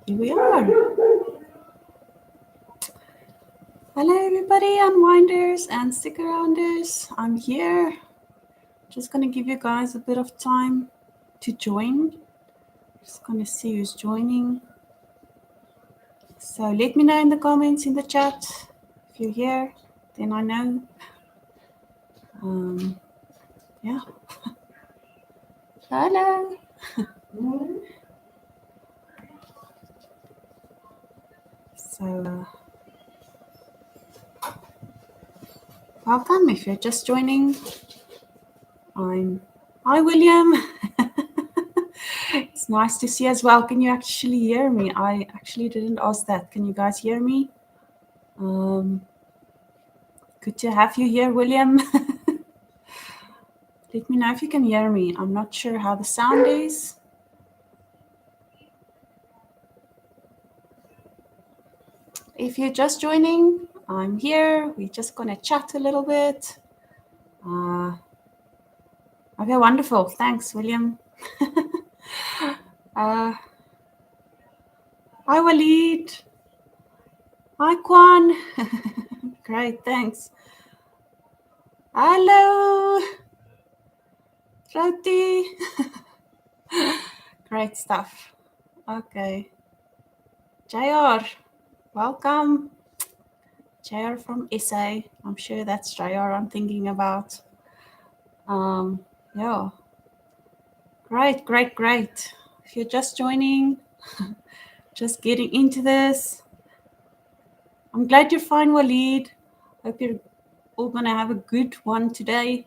Here we are. Hello, everybody, Unwinders and Stickarounders. I'm here. Just going to give you guys a bit of time to join. Just going to see who's joining. So let me know in the comments, in the chat. If you're here, then I know. Yeah. Hello. So, welcome. If you're just joining, Hi, William. It's nice to see you as well. Can you actually hear me? I actually didn't ask that. Can you guys hear me? Good to have you here, William. Let me know if you can hear me. I'm not sure how the sound is. If you're just joining, I'm here. We're just going to chat a little bit. Okay, wonderful. Thanks, William. Hi, Walid. Hi, Kwan. Great, thanks. Hello, Roti. Great stuff. Okay. JR, welcome. JR from SA. I'm sure that's JR I'm thinking about. Yeah. Great. If you're just joining, just getting into this, I'm glad you're fine, Walid. Hope you're all going to have a good one today.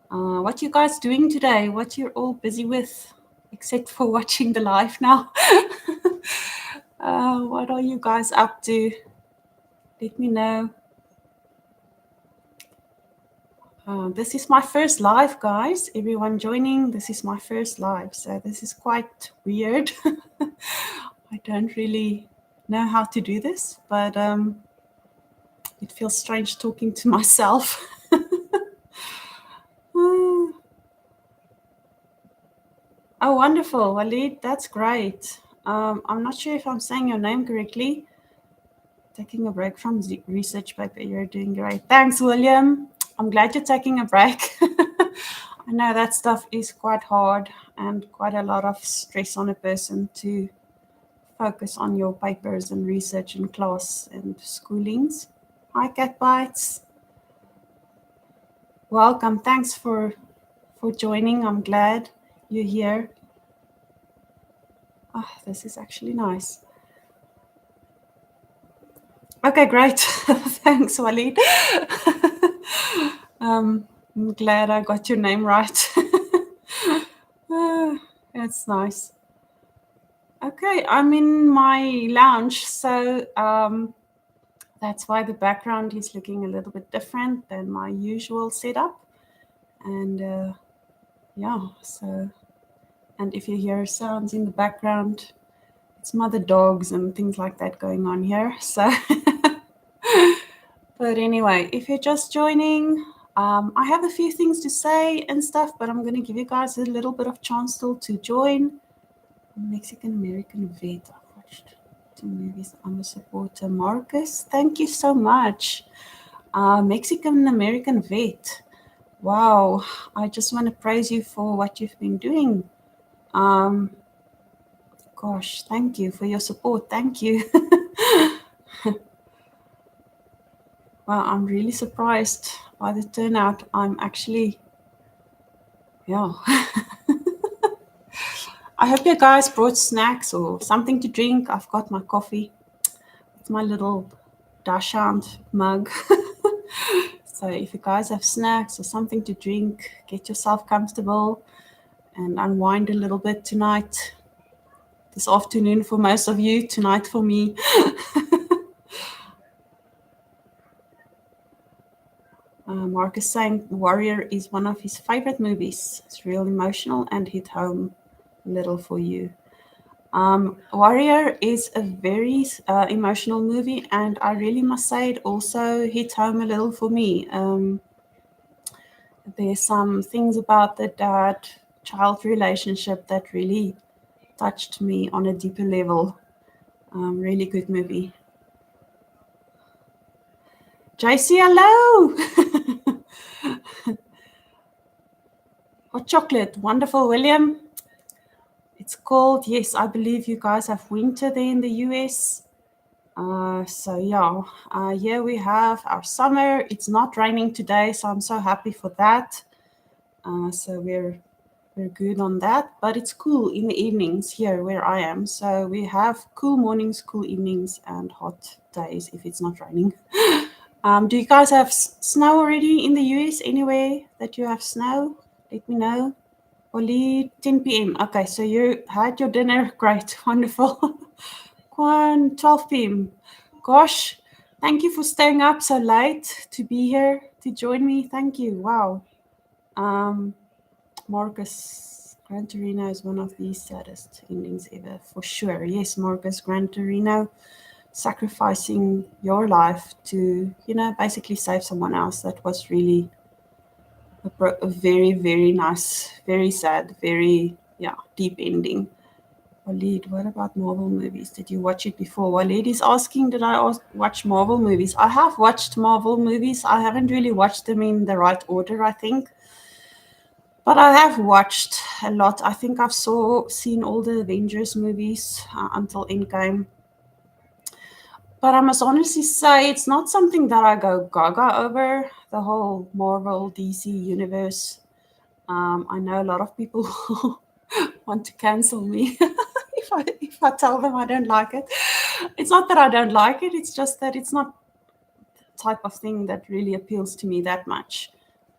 What you guys doing today? What you're all busy with, except for watching the live now? What are you guys up to? Let me know. This is my first live, guys. Everyone joining, this is my first live. So this is quite weird. I don't really know how to do this, but it feels strange talking to myself. Oh, wonderful, Walid. That's great. I'm not sure if I'm saying your name correctly. Taking a break from the research paper. You're doing great. Thanks, William. I'm glad you're taking a break. I know that stuff is quite hard and quite a lot of stress on a person to focus on your papers and research in class and schoolings. Hi, Cat Bites. Welcome. Thanks for joining. I'm glad you're here. Oh, this is actually nice. Okay, great. Thanks, Walid. I'm glad I got your name right. That's nice. Okay, I'm in my lounge, so that's why the background is looking a little bit different than my usual setup. And yeah, so, and if you hear sounds in the background, it's mother dogs and things like that going on here. So, but anyway, if you're just joining, I have a few things to say and stuff, but I'm going to give you guys a little bit of chance still to join. Mexican-American vet. I've watched 2 movies. I'm a supporter. Marcus, thank you so much. Mexican-American vet. Wow. I just want to praise you for what you've been doing. Gosh, thank you for your support. Thank you. Wow, I'm really surprised by the turnout. I'm actually, yeah. I hope you guys brought snacks or something to drink. I've got my coffee. It's my little dachshund mug. So if you guys have snacks or something to drink, get yourself comfortable and unwind a little bit tonight. This afternoon for most of you, tonight for me. Mark is saying Warrior is one of his favorite movies. It's real emotional and hit home a little for you. Warrior is a very emotional movie, and I really must say it also hit home a little for me. There's some things about the dad-child relationship that really touched me on a deeper level. Really good movie. JC, hello. Hot chocolate, wonderful, William. It's cold. Yes, I believe you guys have winter there in the US. So yeah, here we have our summer. It's not raining today, so I'm so happy for that. So we're good on that. But it's cool in the evenings here where I am. So we have cool mornings, cool evenings, and hot days if it's not raining. Do you guys have snow already in the US? Anywhere that you have snow? Let me know. Only 10 p.m. Okay, so you had your dinner. Great, wonderful. 12 p.m. Gosh, thank you for staying up so late to be here to join me. Thank you. Wow. Marcus, Gran Torino is one of the saddest endings ever, for sure. Yes, Marcus, Gran Torino, sacrificing your life to, basically save someone else. That was really a very, very nice, very sad, very, deep ending. Walid, what about Marvel movies? Did you watch it before? Walid is asking, did I watch Marvel movies? I have watched Marvel movies. I haven't really watched them in the right order, I think. But I have watched a lot. I think I've seen all the Avengers movies until Endgame. But I must honestly say it's not something that I go gaga over, the whole Marvel DC universe. I know a lot of people want to cancel me if I tell them I don't like it. It's not that I don't like it, it's just that it's not the type of thing that really appeals to me that much.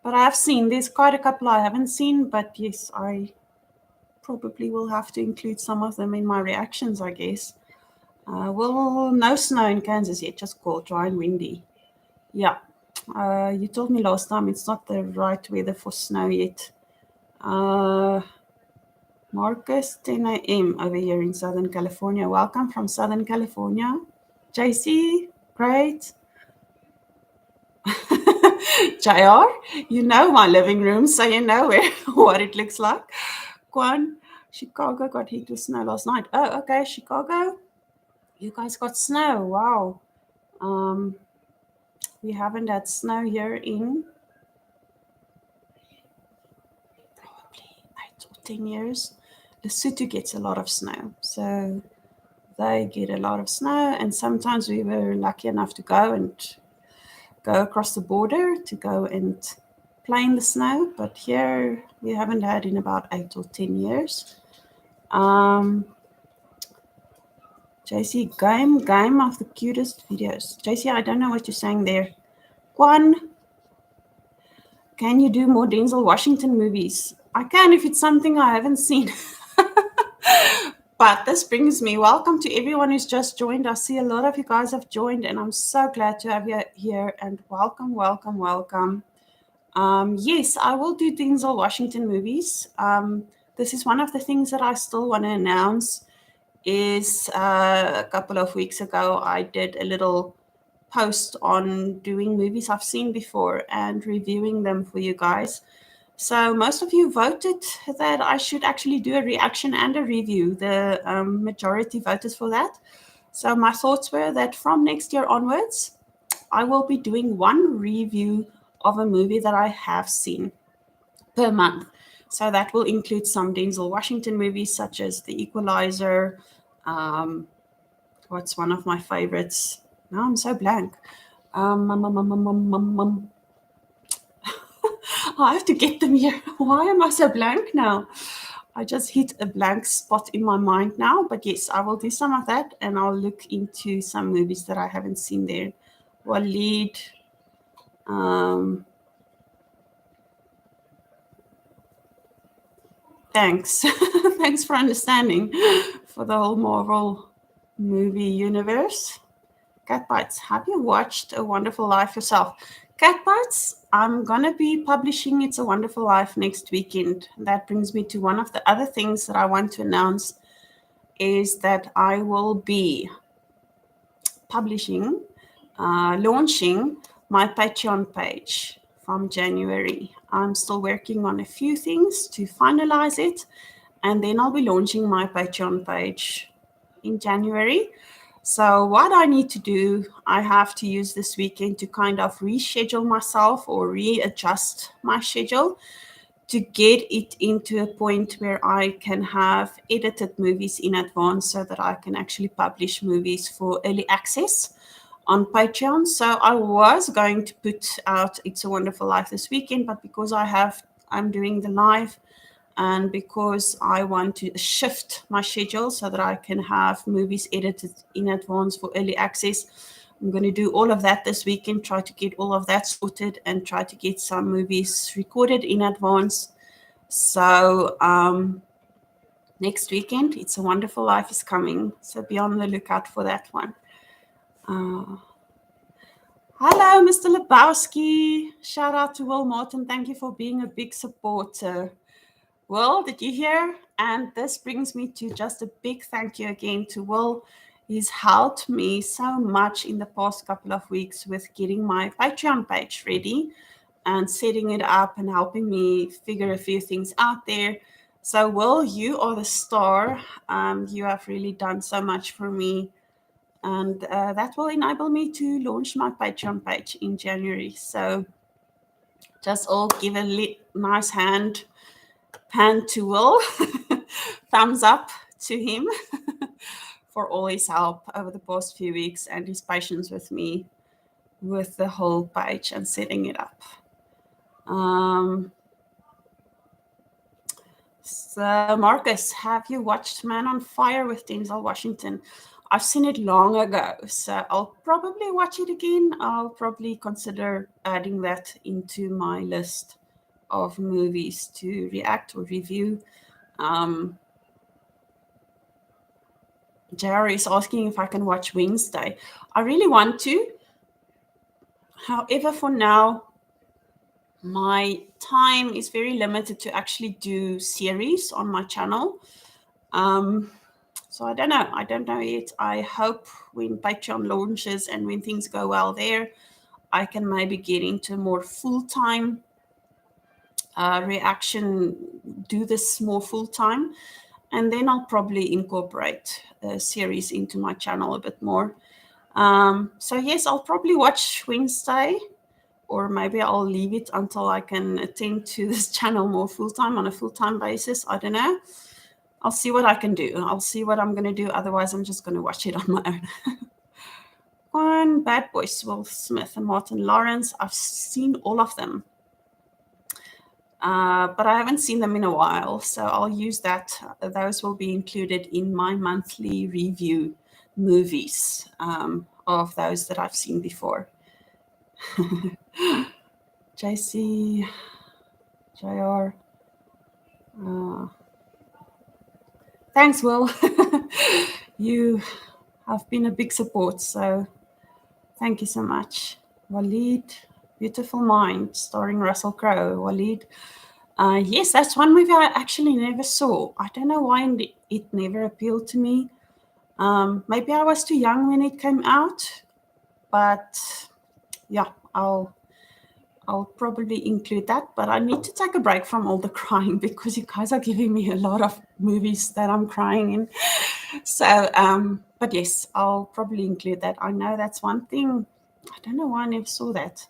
But I have seen, there's quite a couple I haven't seen, but yes, I probably will have to include some of them in my reactions, I guess. Well, no snow in Kansas yet, just cold, dry and windy. Yeah. You told me last time it's not the right weather for snow yet. Marcus, 10 a.m. over here in Southern California. Welcome from Southern California. JC, great. JR, you know my living room, so you know what it looks like. Kwan, Chicago got hit with snow last night. Oh, okay, Chicago. You guys got snow. Wow. We haven't had snow here in probably 8 or 10 years. Lesotho gets a lot of snow. So they get a lot of snow, and sometimes we were lucky enough to go across the border to go and play in the snow. But here we haven't had in about 8 or 10 years. JC, game of the cutest videos. JC, I don't know what you're saying there. Kwan, can you do more Denzel Washington movies? I can if it's something I haven't seen. But this brings me, welcome to everyone who's just joined. I see a lot of you guys have joined, and I'm so glad to have you here. And welcome, welcome, welcome. Yes, I will do Denzel Washington movies. This is one of the things that I still want to announce. Is a couple of weeks ago, I did a little post on doing movies I've seen before and reviewing them for you guys. So most of you voted that I should actually do a reaction and a review. The majority voted for that. So my thoughts were that from next year onwards, I will be doing one review of a movie that I have seen per month. So that will include some Denzel Washington movies such as The Equalizer. What's one of my favorites? Now I'm so blank. I have to get them here. Why am I so blank now? I just hit a blank spot in my mind now. But yes, I will do some of that, and I'll look into some movies that I haven't seen there. Walid. Thanks. Thanks for understanding for the whole Marvel movie universe. Cat Bites, have you watched A Wonderful Life yourself? Cat Bites, I'm going to be publishing It's a Wonderful Life next weekend. That brings me to one of the other things that I want to announce is that I will be launching my Patreon page from January. I'm still working on a few things to finalize it, and then I'll be launching my Patreon page in January. So what I need to do, I have to use this weekend to kind of reschedule myself or readjust my schedule to get it into a point where I can have edited movies in advance so that I can actually publish movies for early access on Patreon. So I was going to put out It's a Wonderful Life this weekend, but because I'm doing the live, and because I want to shift my schedule so that I can have movies edited in advance for early access, I'm going to do all of that this weekend, try to get all of that sorted and try to get some movies recorded in advance. So next weekend, It's a Wonderful Life is coming. So be on the lookout for that one. Hello, Mr. Lebowski. Shout out to Will Martin. Thank you for being a big supporter. Will, did you hear? And this brings me to just a big thank you again to Will. He's helped me so much in the past couple of weeks with getting my Patreon page ready and setting it up and helping me figure a few things out there. So, Will, you are the star. You have really done so much for me. And that will enable me to launch my Patreon page in January. So just all give a nice hand to Will, thumbs up to him for all his help over the past few weeks and his patience with me with the whole page and setting it up. So Marcus, have you watched Man on Fire with Denzel Washington? I've seen it long ago, so I'll probably watch it again. I'll probably consider adding that into my list of movies to react or review. Jerry is asking if I can watch Wednesday. I really want to. However, for now, my time is very limited to actually do series on my channel. So I don't know. I don't know yet. I hope when Patreon launches and when things go well there, I can maybe get into more full-time reaction, do this more full-time. And then I'll probably incorporate a series into my channel a bit more. So yes, I'll probably watch Wednesday, or maybe I'll leave it until I can attend to this channel more full-time on a full-time basis. I don't know. I'll see what I can do. I'll see what I'm going to do. Otherwise, I'm just going to watch it on my own. One, Bad Boys, Will Smith and Martin Lawrence. I've seen all of them. But I haven't seen them in a while, so I'll use that. Those will be included in my monthly review movies of those that I've seen before. JC, JR. Thanks, Will. You have been a big support, so thank you so much. Waleed, Beautiful Mind, starring Russell Crowe. Waleed. Yes, that's one movie I actually never saw. I don't know why it never appealed to me. Maybe I was too young when it came out, but yeah, I'll probably include that. But I need to take a break from all the crying because you guys are giving me a lot of movies that I'm crying in. So, but yes, I'll probably include that. I know that's one thing. I don't know why I never saw that.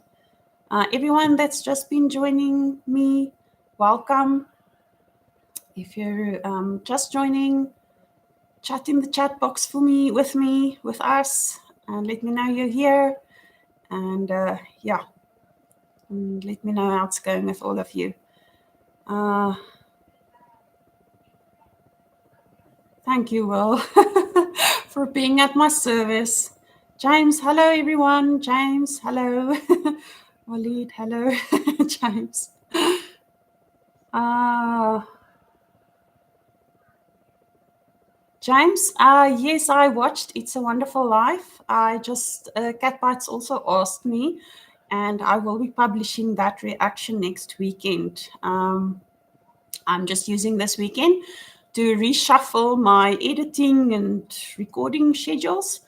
Everyone that's just been joining me, welcome. If you're just joining, chat in the chat box with us, and let me know you're here. And yeah, and let me know how it's going with all of you. Thank you, Will, for being at my service. James, hello, everyone. James, hello. Waleed, hello. James. James, yes, I watched It's a Wonderful Life. Cat Bites also asked me, and I will be publishing that reaction next weekend. I'm just using this weekend to reshuffle my editing and recording schedules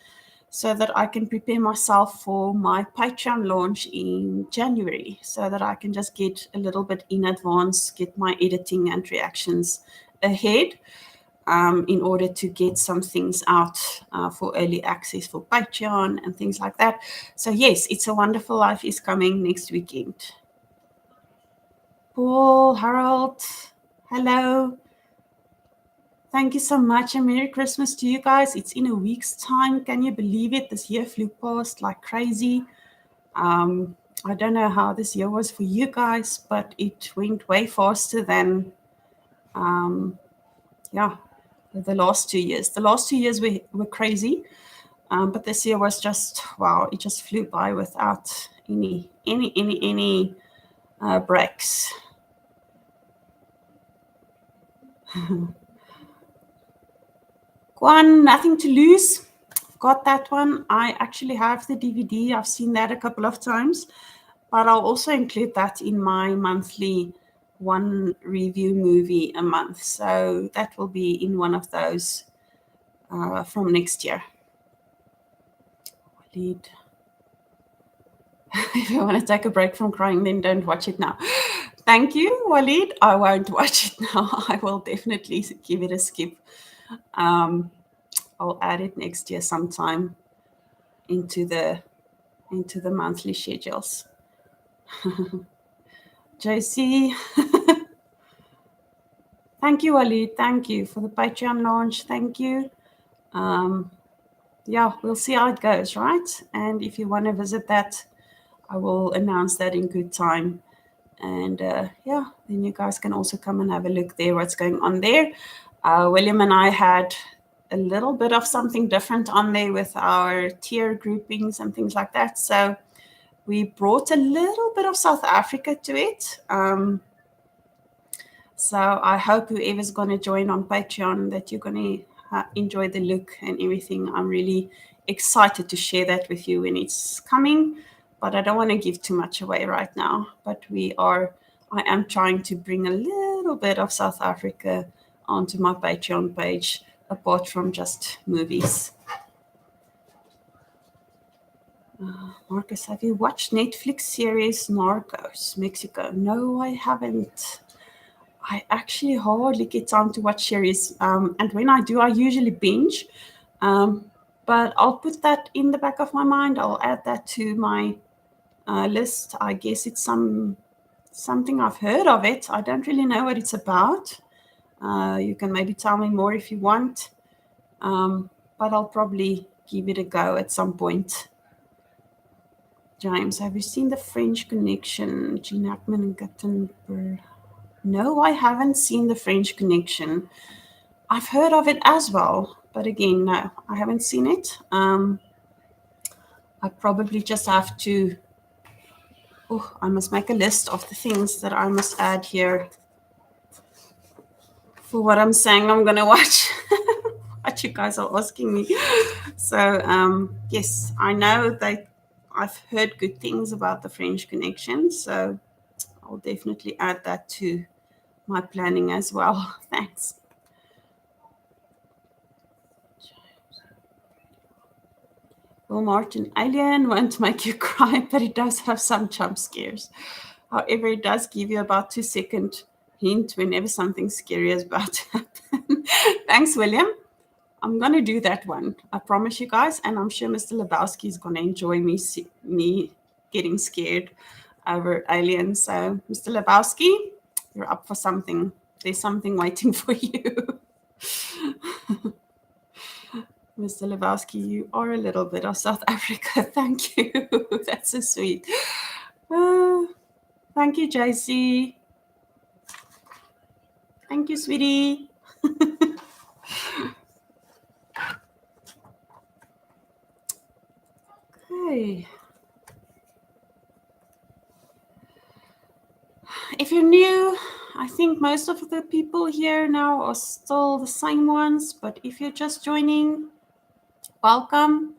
so that I can prepare myself for my Patreon launch in January, so that I can just get a little bit in advance, get my editing and reactions ahead. in order to get some things out for early access for Patreon and things like that. So yes, It's a Wonderful Life is coming next weekend. Paul, Harold, hello. Thank you so much, and Merry Christmas to you guys. It's in a week's time. Can you believe it? This year flew past like crazy. I don't know how this year was for you guys, but it went way faster than, the last 2 years. The last 2 years were crazy, but this year was just, wow, it just flew by without any breaks. One, Nothing to Lose. Got that one. I actually have the DVD. I've seen that a couple of times, but I'll also include that in my monthly one review movie a month. So that will be in one of those from next year. Walid. If you want to take a break from crying, then don't watch it now. Thank you, Walid. I won't watch it now. I will definitely give it a skip. I'll add it next year sometime into the monthly schedules. JC, thank you, Walid. Thank you for the Patreon launch. Thank you. We'll see how it goes, right? And if you want to visit that, I will announce that in good time. And then you guys can also come and have a look there, what's going on there. William and I had a little bit of something different on there with our tier groupings and things like that. So we brought a little bit of South Africa to it. So I hope whoever's going to join on Patreon that you're going to enjoy the look and everything. I'm really excited to share that with you when it's coming, but I don't want to give too much away right now. But I am trying to bring a little bit of South Africa onto my Patreon page, apart from just movies. Marcus, have you watched Netflix series Narcos Mexico? No, I haven't. I actually hardly get time to watch series, and when I do, I usually binge. But I'll put that in the back of my mind. I'll add that to my list. I guess it's something I've heard of it. I don't really know what it's about. You can maybe tell me more if you want, but I'll probably give it a go at some point. James, have you seen The French Connection? Gene Hackman and Captain Burr. No, I haven't seen The French Connection. I've heard of it as well, but again, no, I haven't seen it. I probably just have to. I must make a list of the things that I must add here for what I'm saying I'm going to watch. What you guys are asking me. So, yes, I know that I've heard good things about The French Connection, so I'll definitely add that to my planning as well. Thanks. Well, Martin, Alien won't make you cry, but it does have some jump scares. However, it does give you about 2-second hint whenever something scary is about to happen. Thanks, William. I'm going to do that one. I promise you guys, and I'm sure Mr. Lebowski is going to enjoy me getting scared over aliens. So, Mr. Lebowski, you're up for something. There's something waiting for you. Mr. Lebowski, you are a little bit of South Africa. Thank you. That's so sweet. Thank you, JC. Thank you, sweetie. Okay. If you're new, I think most of the people here now are still the same ones, but if you're just joining, welcome.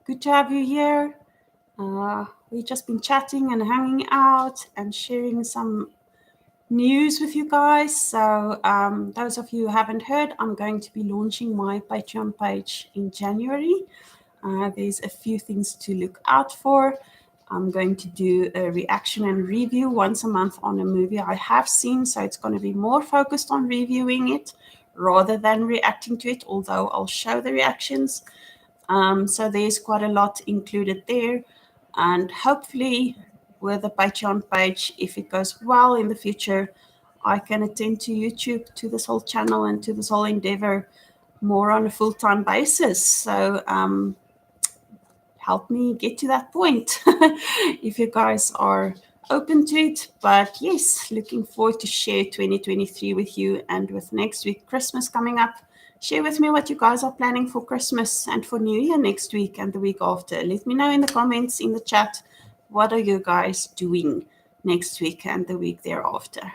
Good to have you here. We've just been chatting and hanging out and sharing some news with you guys. So those of you who haven't heard, I'm going to be launching my Patreon page in January. There's a few things to look out for. I'm going to do a reaction and review once a month on a movie I have seen. So it's going to be more focused on reviewing it rather than reacting to it, although I'll show the reactions. So there's quite a lot included there. And hopefully with the Patreon page, if it goes well in the future, I can attend to YouTube, to this whole channel and to this whole endeavor more on a full-time basis. So help me get to that point if you guys are open to it. But yes, looking forward to share 2023 with you. And with next week, Christmas coming up, share with me what you guys are planning for Christmas and for New Year next week and the week after. Let me know in the comments, in the chat, what are you guys doing next week and the week thereafter.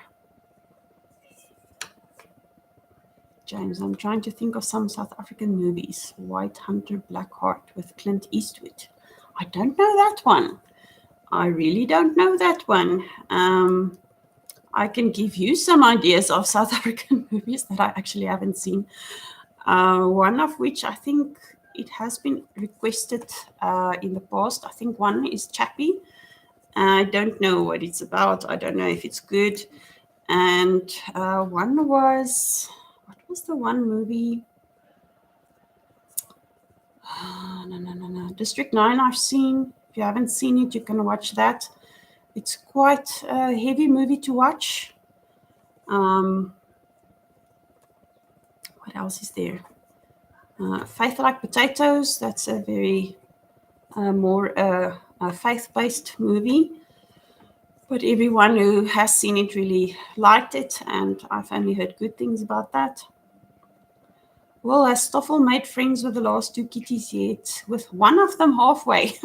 James, I'm trying to think of some South African movies. White Hunter, Black Heart with Clint Eastwood. I don't know that one. I really don't know that one. I can give you some ideas of South African movies that I actually haven't seen. One of which I think it has been requested in the past. I think one is Chappie. I don't know what it's about. I don't know if it's good. And one was, what was the one movie? No. District 9 I've seen. If you haven't seen it, you can watch that. It's quite a heavy movie to watch. What else is there? Faith Like Potatoes. That's a very more faith-based movie. But everyone who has seen it really liked it, and I've only heard good things about that. Well, has Stoffel made friends with the last two kitties yet? With one of them halfway.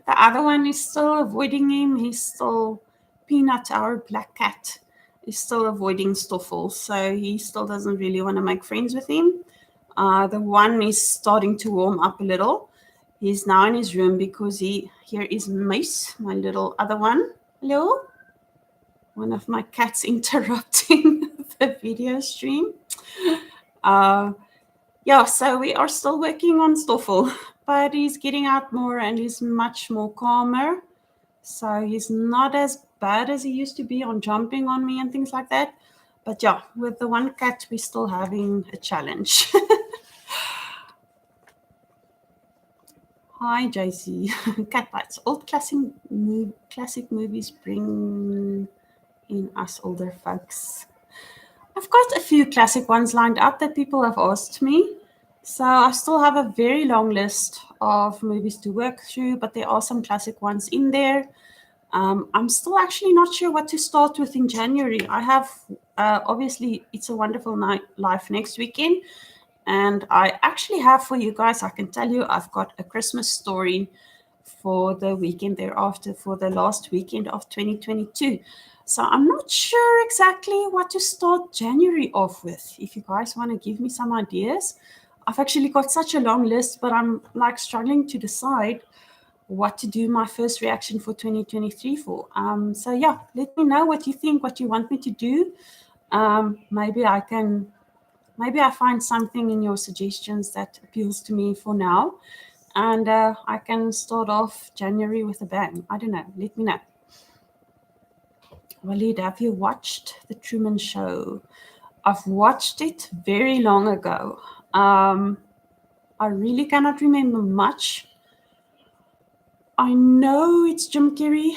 The other one is still avoiding him. He's still Peanut, our black cat, is still avoiding Stoffel. So he still doesn't really want to make friends with him. The one is starting to warm up a little. He's now in his room because here is Mace, my little other one. Hello? One of my cats interrupting the video stream. Yeah, so we are still working on Stoffel, but he's getting out more and he's much more calmer. So he's not as bad as he used to be on jumping on me and things like that. But yeah, with the one cat, we're still having a challenge. Hi, JC. Cat bites. Old classic movies bring in us older folks. I've got a few classic ones lined up that people have asked me. So I still have a very long list of movies to work through, but there are some classic ones in there. I'm still actually not sure what to start with in January. I have, obviously, It's a Wonderful Life next weekend. And I actually have for you guys, I can tell you, I've got A Christmas Story for the weekend thereafter, for the last weekend of 2022. So I'm not sure exactly what to start January off with. If you guys want to give me some ideas, I've actually got such a long list, but I'm like struggling to decide what to do my first reaction for 2023 for. So yeah, let me know what you think, what you want me to do. Maybe I find something in your suggestions that appeals to me for now. And I can start off January with a bang. I don't know. Let me know. Walid, have you watched The Truman Show? I've watched it very long ago. I really cannot remember much. I know it's Jim Carrey,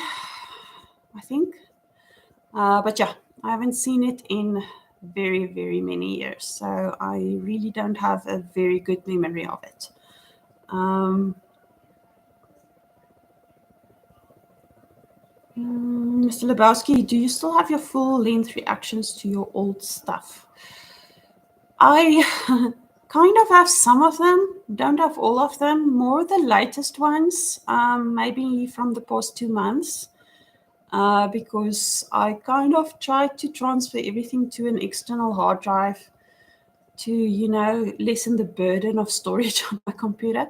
I think. But yeah, I haven't seen it in very, very many years. So I really don't have a very good memory of it. Mr. Lebowski, do you still have your full-length reactions to your old stuff? I kind of have some of them, don't have all of them, more the latest ones, maybe from the past 2 months, because I kind of tried to transfer everything to an external hard drive to, lessen the burden of storage on my computer.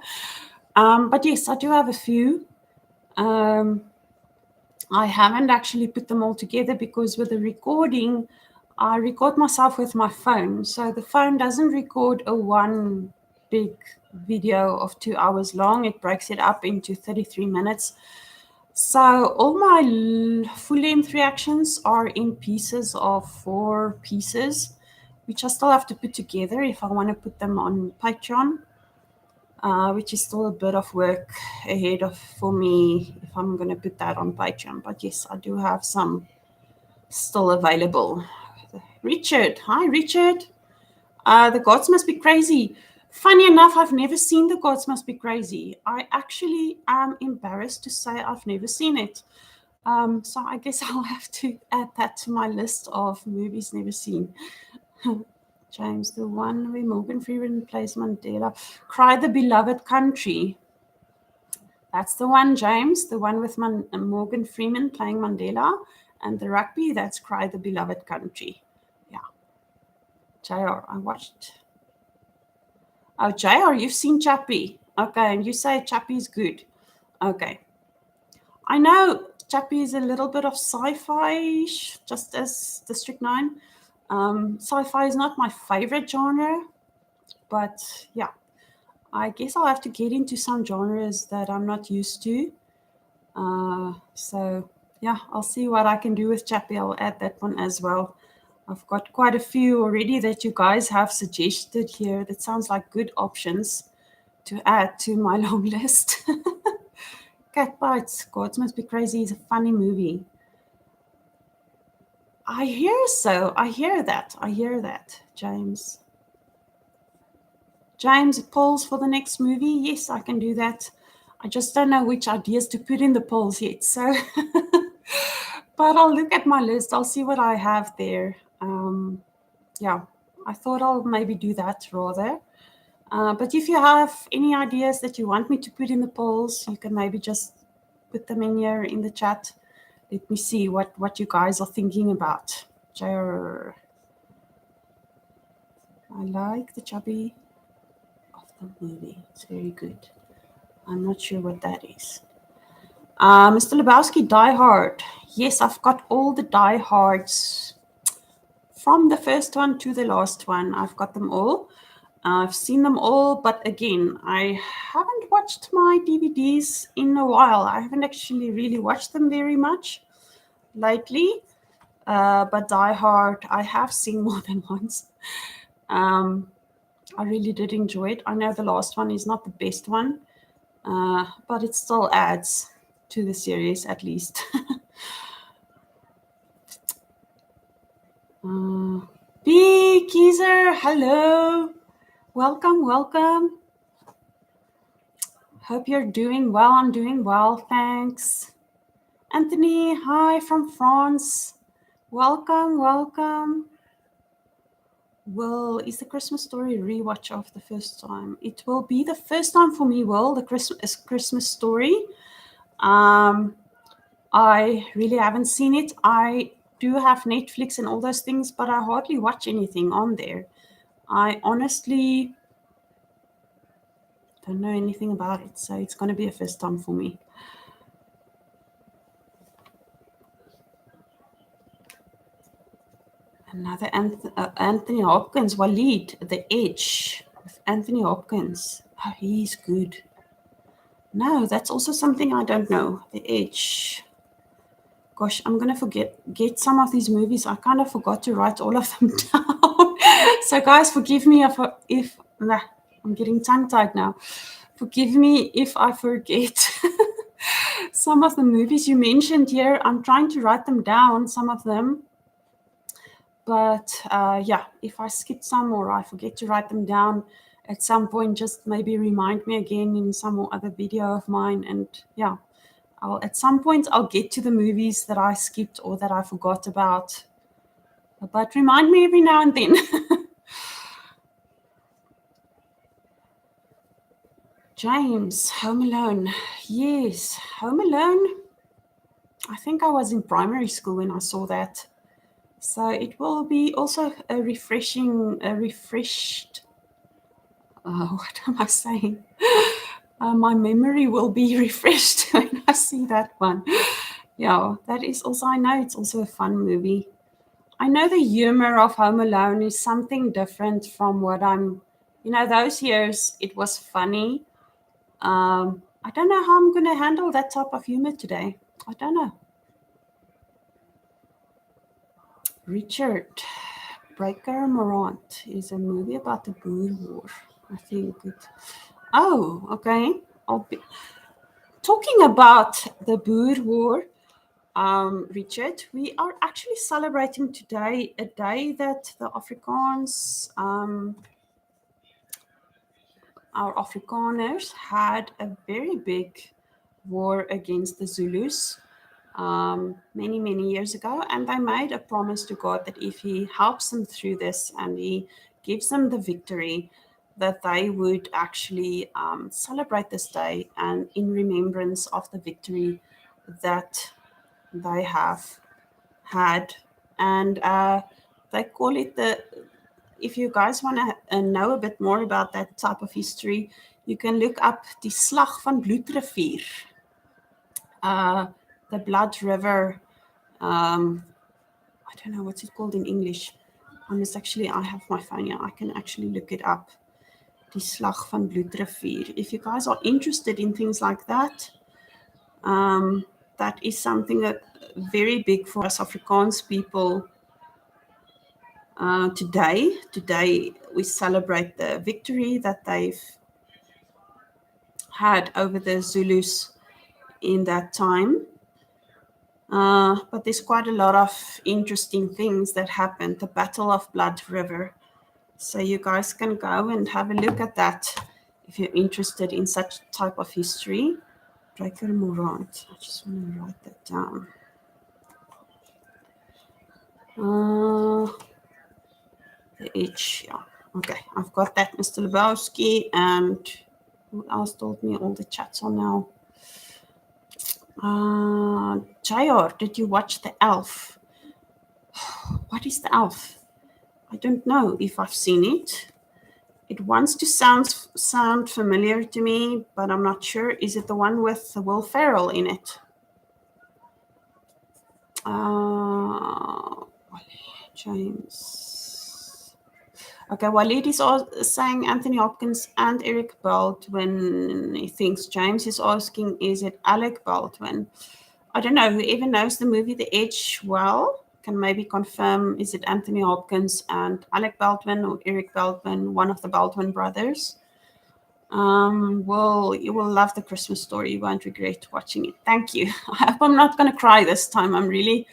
But yes, I do have a few. I haven't actually put them all together because with the recording, I record myself with my phone. So the phone doesn't record a one big video of 2 hours long. It breaks it up into 33 minutes. So all my full-length reactions are in pieces of 4 pieces, which I still have to put together if I want to put them on Patreon, which is still a bit of work ahead of for me if I'm going to put that on Patreon. But yes, I do have some still available. Richard, hi Richard. The Gods Must Be Crazy. Funny enough, I've never seen The Gods Must Be Crazy. I actually am embarrassed to say I've never seen it. So I guess I'll have to add that to my list of movies never seen. James, the one where Morgan Freeman plays Mandela. Cry the Beloved Country. That's the one, James. The one with Morgan Freeman playing Mandela. And the rugby, that's Cry the Beloved Country. Yeah. JR, I watched. Oh, JR, you've seen Chappie. Okay, and you say Chappie is good. Okay. I know Chappie is a little bit of sci-fi, just as District 9. Sci-fi is not my favorite genre, but yeah, I guess I'll have to get into some genres that I'm not used to. So yeah, I'll see what I can do with Chappie. I'll add that one as well. I've got quite a few already that you guys have suggested here. That sounds like good options to add to my long list. Cat Bites, Gods Must Be Crazy is a funny movie. I hear so. I hear that, James. James, polls for the next movie? Yes, I can do that. I just don't know which ideas to put in the polls yet. So, but I'll look at my list. I'll see what I have there. Yeah, I thought I'll maybe do that rather. But if you have any ideas that you want me to put in the polls, you can maybe just put them in here in the chat. Let me see what you guys are thinking about. JR. I like the chubby of the movie. It's very good. I'm not sure what that is. Mr. Lebowski, Die Hard. Yes, I've got all the Die Hards from the first one to the last one. I've got them all. I've seen them all, but again, I haven't watched my DVDs in a while. I haven't actually really watched them very much lately. But Die Hard, I have seen more than once. I really did enjoy it. I know the last one is not the best one, but it still adds to the series at least. B. Keezer, hello. Welcome. Hope you're doing well. I'm doing well, thanks. Anthony, hi from France. Welcome. Will, is the Christmas Story rewatch of the first time? It will be the first time for me, Will, the Christmas Story. I really haven't seen it. I do have Netflix and all those things, but I hardly watch anything on there. I honestly don't know anything about it, so it's going to be a first time for me. Another Anthony Hopkins, Waleed, The Edge with Anthony Hopkins. Oh, he's good. No, that's also something I don't know. The Edge. Gosh, I'm going to get some of these movies. I kind of forgot to write all of them down. So guys, forgive me if I'm getting tongue-tied now. Forgive me if I forget some of the movies you mentioned here. I'm trying to write them down, some of them. But yeah, if I skip some or I forget to write them down at some point, just maybe remind me again in some other video of mine. And yeah, at some point I'll get to the movies that I skipped or that I forgot about. But remind me every now and then. James, Home Alone. Yes, Home Alone. I think I was in primary school when I saw that. So it will be also a refreshed, what am I saying? My memory will be refreshed when I see that one. Yeah, that is also, I know it's also a fun movie. I know the humor of Home Alone is something different from what those years it was funny. I don't know how I'm going to handle that type of humor today. I don't know. Richard, Breaker Morant is a movie about the Boer War. I think it. Oh, okay. I'll be talking about the Boer War. Richard, we are actually celebrating today a day that the Afrikaans, our Afrikaners, had a very big war against the Zulus many, many years ago. And they made a promise to God that if He helps them through this and He gives them the victory, that they would actually celebrate this day and in remembrance of the victory that they have had. And they call it the, if you guys want to know a bit more about that type of history, you can look up die Slag van Bloedrivier, the Blood River. I don't know what's it called in English. I have my phone here. I can actually look it up. Die Slag van Bloedrivier. If you guys are interested in things like that, that is something that very big for us Afrikaans people. Today we celebrate the victory that they've had over the Zulus in that time. But there's quite a lot of interesting things that happened. The Battle of Blood River. So you guys can go and have a look at that if you're interested in such type of history. Breaker Morant. I just want to write that down. The H, yeah. Okay, I've got that, Mr. Lebowski. And who else told me all the chats are now? Jayar, did you watch The Elf? What is The Elf? I don't know if I've seen it. It wants to sound familiar to me, but I'm not sure. Is it the one with Will Ferrell in it? James. Okay, Walid is saying Anthony Hopkins and Eric Baldwin. He thinks James is asking, is it Alec Baldwin? I don't know. Whoever knows the movie The Edge well can maybe confirm, is it Anthony Hopkins and Alec Baldwin or Eric Baldwin, one of the Baldwin brothers? Well, you will love The Christmas Story. You won't regret watching it. Thank you. I hope I'm not going to cry this time. I'm really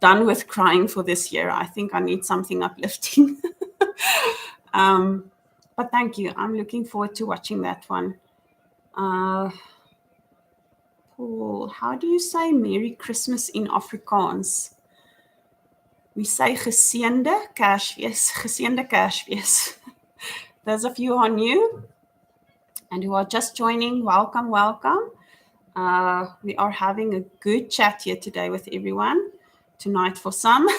done with crying for this year. I think I need something uplifting. But thank you. I'm looking forward to watching that one. Paul, how do you say Merry Christmas in Afrikaans? We say geseënde Kersfees, geseënde Kersfees. Those of you who are new and who are just joining, welcome, welcome. We are having a good chat here today with everyone, tonight for some.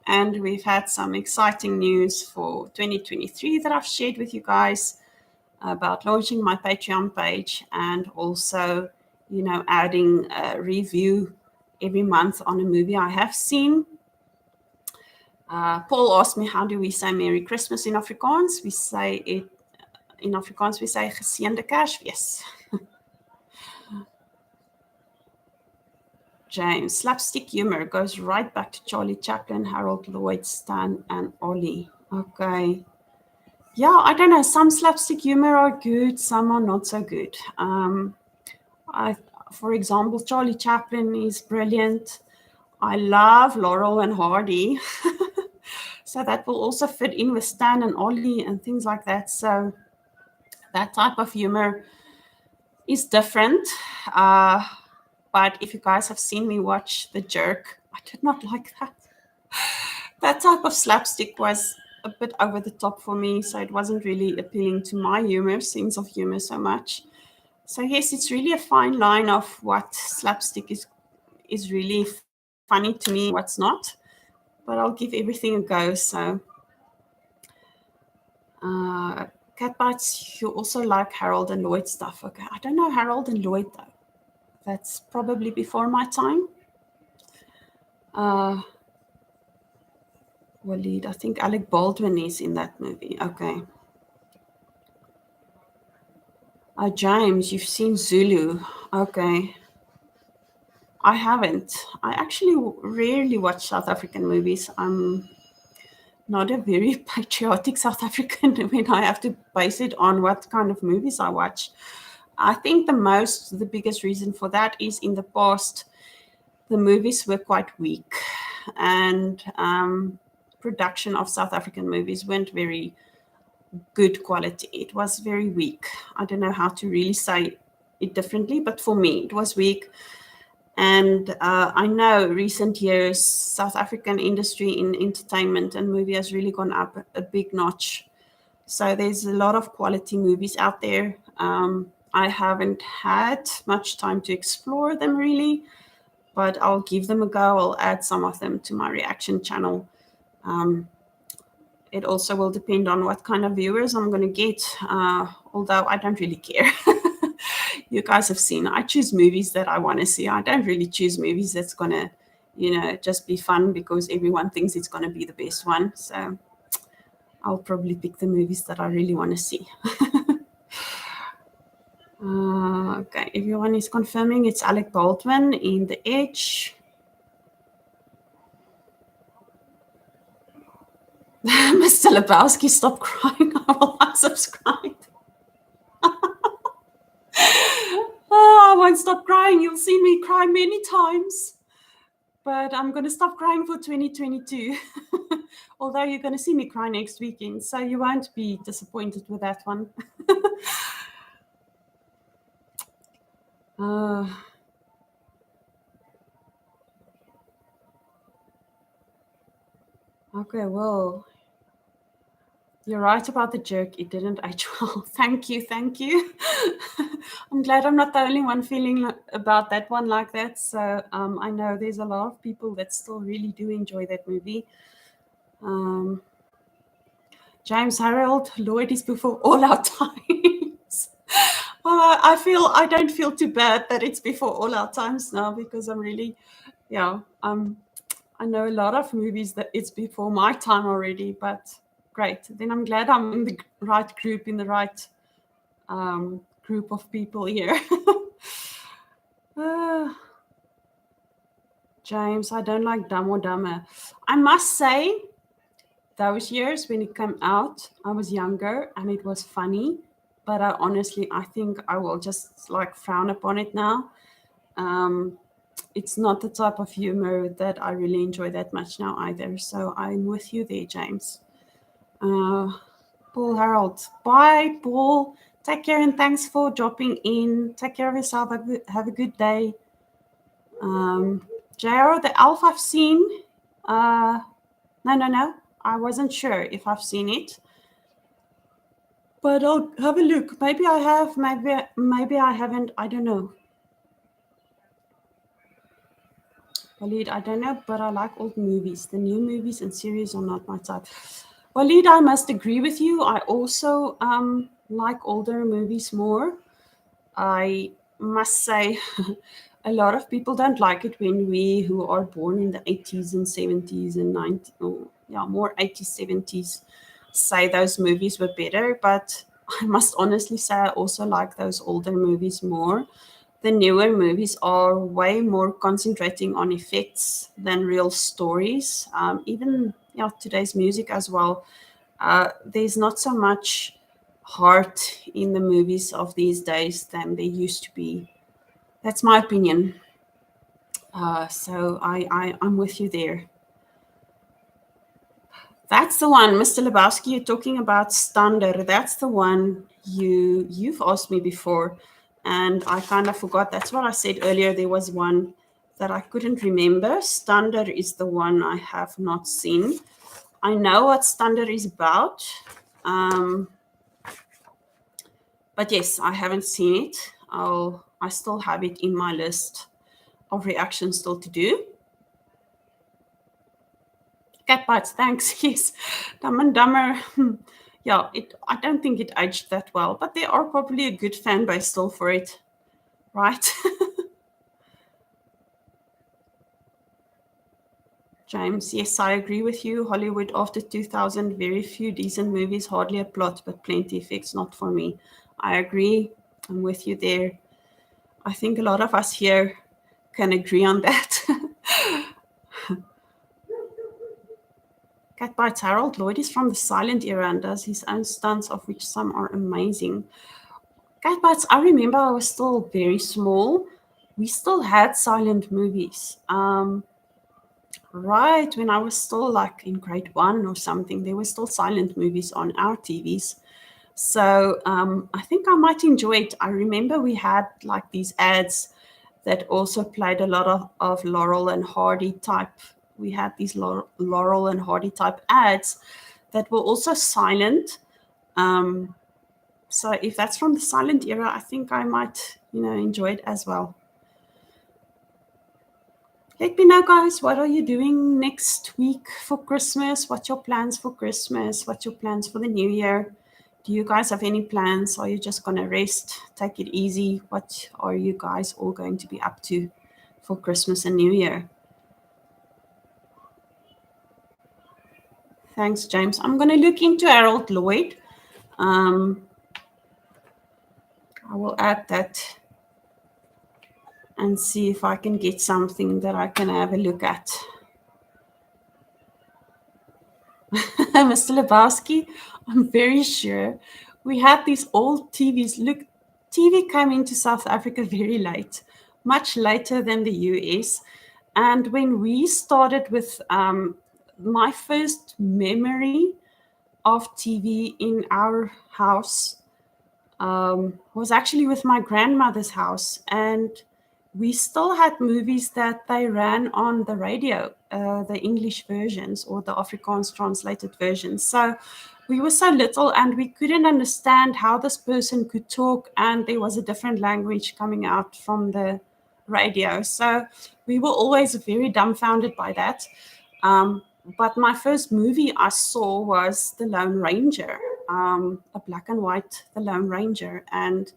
And we've had some exciting news for 2023 that I've shared with you guys about launching my Patreon page and also, you know, adding a review every month on a movie I have seen. Paul asked me, how do we say Merry Christmas in Afrikaans? We say it, in Afrikaans, we say geseënde Kersfees. James, slapstick humor goes right back to Charlie Chaplin, Harold Lloyd, Stan, and Ollie. Okay. Yeah, I don't know. Some slapstick humor are good, some are not so good. For example, Charlie Chaplin is brilliant. I love Laurel and Hardy. So that will also fit in with Stan and Ollie and things like that. So that type of humor is different. But if you guys have seen me watch The Jerk, I did not like that. That type of slapstick was a bit over the top for me, so it wasn't really appealing to my sense of humor so much. So yes, it's really a fine line of what slapstick is really funny to me, what's not. But I'll give everything a go. So, Cat Bites, you also like Harold and Lloyd stuff. Okay, I don't know Harold and Lloyd though. That's probably before my time. Walid, I think Alec Baldwin is in that movie. Okay. James, you've seen Zulu. Okay. I haven't. I actually rarely watch South African movies. not a very patriotic South African when I have to base it on what kind of movies I watch. I think the biggest reason for that is in the past, the movies were quite weak, and production of South African movies weren't very good quality. It was very weak. I don't know how to really say it differently, but for me, it was weak. And I know recent years, South African industry in entertainment and movie has really gone up a big notch. So there's a lot of quality movies out there. I haven't had much time to explore them really, but I'll give them a go. I'll add some of them to my reaction channel. It also will depend on what kind of viewers I'm going to get, although I don't really care. You guys have seen, I choose movies that I want to see. I don't really choose movies that's going to, just be fun because everyone thinks it's going to be the best one. So I'll probably pick the movies that I really want to see. Okay, everyone is confirming it's Alec Baldwin in The Edge. Mr. Lebowski, stop crying. I will unsubscribe. I won't stop crying. You'll see me cry many times. But I'm going to stop crying for 2022. Although you're going to see me cry next weekend, so you won't be disappointed with that one. Okay, well, you're right about the jerk. It didn't age well. Thank you. I'm glad I'm not the only one feeling about that one like that. So I know there's a lot of people that still really do enjoy that movie. James Harold Lloyd is before all our times. Well, I don't feel too bad that it's before all our times now, because I'm really, I know a lot of movies that it's before my time already, but great. Then I'm glad I'm in the right group, in the right group of people here. James, I don't like Dumb or Dumber. I must say, those years when it came out, I was younger and it was funny, but I think I will just like frown upon it now. It's not the type of humor that I really enjoy that much now either. So I'm with you there, James. Paul Harold. Bye, Paul. Take care and thanks for dropping in. Take care of yourself. Have a good day. JR, the Elf I've seen. No. I wasn't sure if I've seen it. But I'll have a look. Maybe I have, maybe I haven't. I don't know. Walid, I don't know, but I like old movies. The new movies and series are not my type. Walid, I must agree with you. I also like older movies more. I must say a lot of people don't like it when we who are born in the 80s and 70s and 90s, more 80s, 70s, say those movies were better. But I must honestly say I also like those older movies more. The newer movies are way more concentrating on effects than real stories. Even today's music as well. There's not so much heart in the movies of these days than there used to be. That's my opinion. So I'm with you there. That's the one, Mr. Lebowski, you're talking about Stander. That's the one you've asked me before, and I kind of forgot. That's what I said earlier. There was one that I couldn't remember. Stander is the one I have not seen. I know what Stander is about, but yes, I haven't seen it. I still have it in my list of reactions still to do. Cat bites, thanks. Yes, Dumb and Dumber. Yeah, I don't think it aged that well, but there are probably a good fan base still for it, right? James, yes, I agree with you. Hollywood after 2000, very few decent movies, hardly a plot, but plenty effects, not for me. I agree. I'm with you there. I think a lot of us here can agree on that. Cat Bites Harold Lloyd is from the silent era and does his own stunts, of which some are amazing. Cat Bites, I remember I was still very small. We still had silent movies. Right when I was still like in grade 1 or something, there were still silent movies on our TVs. So I think I might enjoy it. I remember we had like these ads that also played a lot of Laurel and Hardy type. We had these Laurel and Hardy type ads that were also silent. So if that's from the silent era, I think I might, enjoy it as well. Let me know, guys, what are you doing next week for Christmas? What's your plans for Christmas? What's your plans for the new year? Do you guys have any plans? Are you just going to rest, take it easy? What are you guys all going to be up to for Christmas and New Year? Thanks, James. I'm going to look into Harold Lloyd. I will add that and see if I can get something that I can have a look at. Mr. Lebowski, I'm very sure we had these old TVs. Look, TV came into South Africa very late, much later than the US. And when we started with my first memory of TV in our house was actually with my grandmother's house. And we still had movies that they ran on the radio, the English versions or the Afrikaans translated versions. So we were so little and we couldn't understand how this person could talk, and there was a different language coming out from the radio. So we were always very dumbfounded by that. But my first movie I saw was The Lone Ranger, a black and white The Lone Ranger, and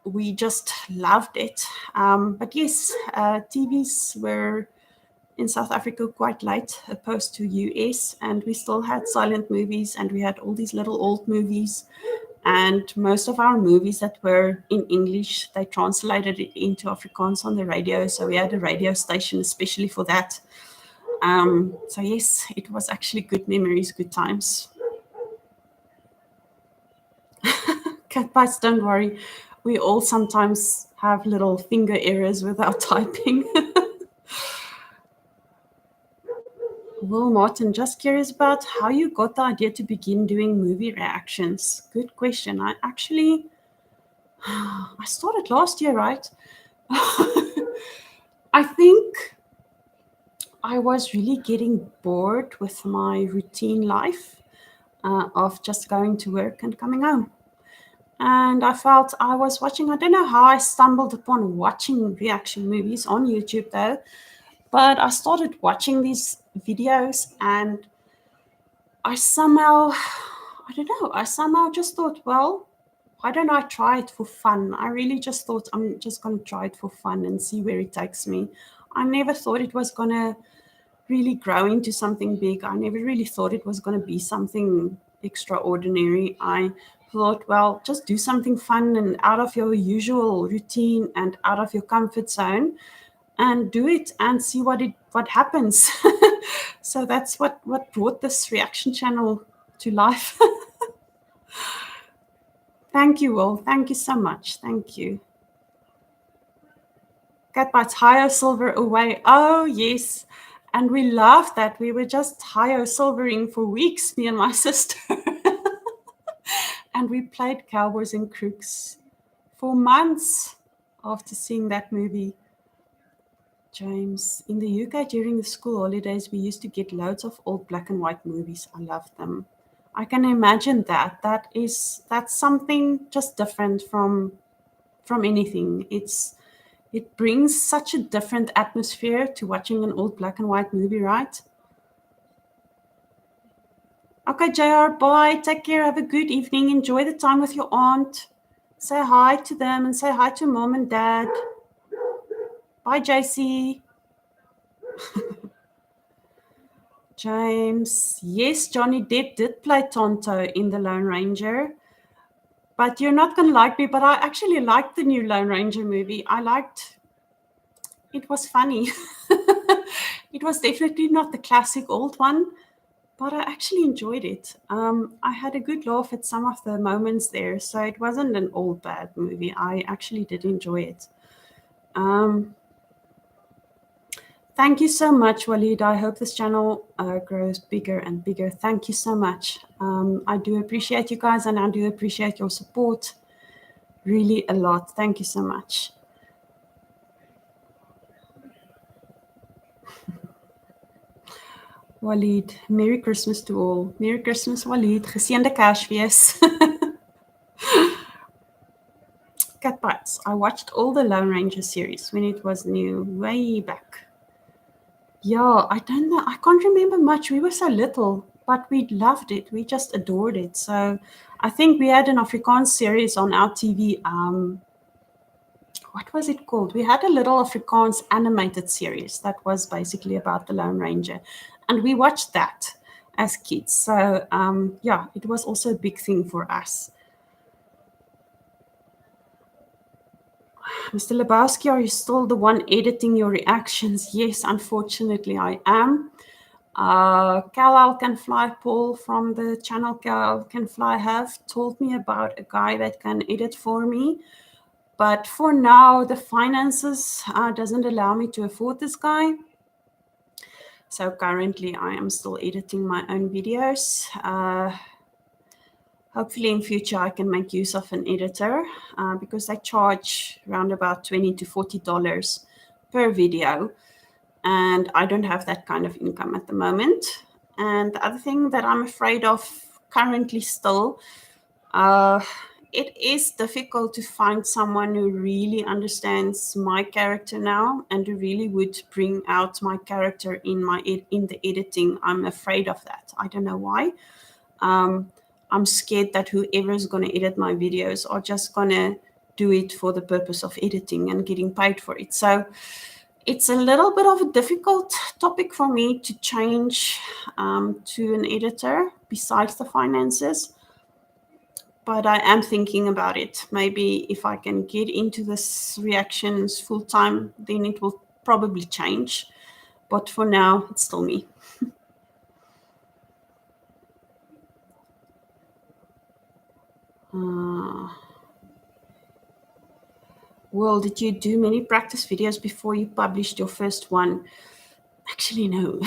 we just loved it. But yes, TVs were in South Africa quite late opposed to US, and we still had silent movies, and we had all these little old movies. And most of our movies that were in English, they translated it into Afrikaans on the radio. So we had a radio station especially for that. So yes, it was actually good memories, good times. Cat bites, don't worry. We all sometimes have little finger errors with our typing. Will Martin, just curious about how you got the idea to begin doing movie reactions. Good question. I started last year, right? I think I was really getting bored with my routine life of just going to work and coming home. And I felt I was watching, I don't know how I stumbled upon watching reaction movies on YouTube though, but I started watching these videos and I somehow just thought, well, why don't I try it for fun? I really just thought I'm just going to try it for fun and see where it takes me. I never thought it was going to really grow into something big. I never really thought it was going to be something extraordinary. I thought, well, just do something fun and out of your usual routine and out of your comfort zone and do it and see what happens. So that's what brought this reaction channel to life. Thank you, Will. Thank you so much. Thank you. Cat bites, higher silver away. Oh, yes. And we laughed that. We were just higher silvering for weeks, me and my sister. And we played Cowboys and Crooks for months after seeing that movie. James, in the UK during the school holidays, we used to get loads of old black and white movies. I love them. I can imagine that. That's something just different from anything. It brings such a different atmosphere to watching an old black and white movie, right? Okay, JR, bye. Take care. Have a good evening. Enjoy the time with your aunt. Say hi to them and say hi to mom and dad. Bye, JC. James, yes, Johnny Depp did play Tonto in The Lone Ranger. But you're not going to like me, but I actually liked the new Lone Ranger movie. It was funny. It was definitely not the classic old one, but I actually enjoyed it. I had a good laugh at some of the moments there, so it wasn't an all bad movie. I actually did enjoy it. Um, Thank you so much, Walid. I hope this channel grows bigger and bigger. Thank you so much. I do appreciate you guys, and I do appreciate your support really a lot. Thank you so much. Walid, Merry Christmas to all. Merry Christmas, Walid. Geseënde Kersfees. Cat Bites. I watched all the Lone Ranger series when it was new, way back. Yeah, I don't know. I can't remember much. We were so little, but we loved it. We just adored it. So I think we had an Afrikaans series on our TV. What was it called? We had a little Afrikaans animated series that was basically about the Lone Ranger. And we watched that as kids. So yeah, it was also a big thing for us. Mr. Lebowski, are you still the one editing your reactions? Yes, unfortunately, I am. Kal Can Fly Paul from the channel Kal Can Fly have told me about a guy that can edit for me. But for now, the finances doesn't allow me to afford this guy. So currently, I am still editing my own videos. Hopefully in future I can make use of an editor because they charge around about $20 to $40 per video, and I don't have that kind of income at the moment. And the other thing that I'm afraid of currently still, it is difficult to find someone who really understands my character now and who really would bring out my character in the editing. I'm afraid of that. I don't know why. I'm scared that whoever is going to edit my videos are just going to do it for the purpose of editing and getting paid for it. So it's a little bit of a difficult topic for me to change to an editor besides the finances. But I am thinking about it. Maybe if I can get into this reactions full time, then it will probably change. But for now, it's still me. Well, did you do many practice videos before you published your first one? Actually, no.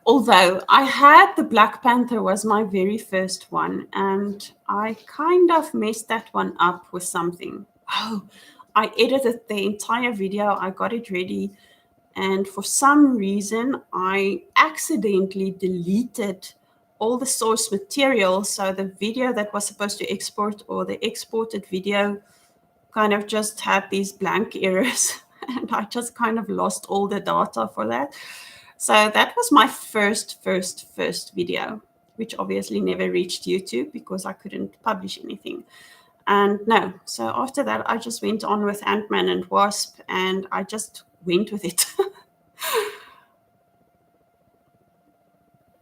Although I had the Black Panther was my very first one, and I kind of messed that one up with something. Oh, I edited the entire video, I got it ready, and for some reason I accidentally deleted all the source material. So the video that was supposed to export, or the exported video, kind of just had these blank errors and I just kind of lost all the data for that. So that was my first video, which obviously never reached YouTube because I couldn't publish anything. And no, so after that, I just went on with Ant-Man and Wasp, and I just went with it.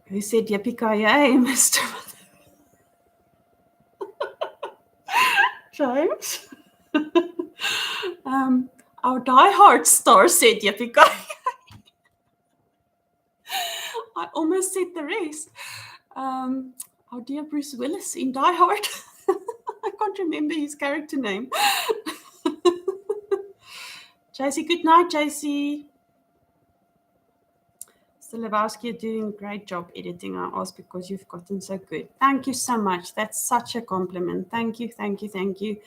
Who said yippee-ki-yay, Mr. James? Our diehard star said yippee-ki-yay. I almost said the rest. Our dear Bruce Willis in Die Hard. I can't remember his character name. JC, good night, JC. Lebowski, you're doing a great job editing. I ask because you've gotten so good. Thank you so much. That's such a compliment. Thank you, thank you, thank you.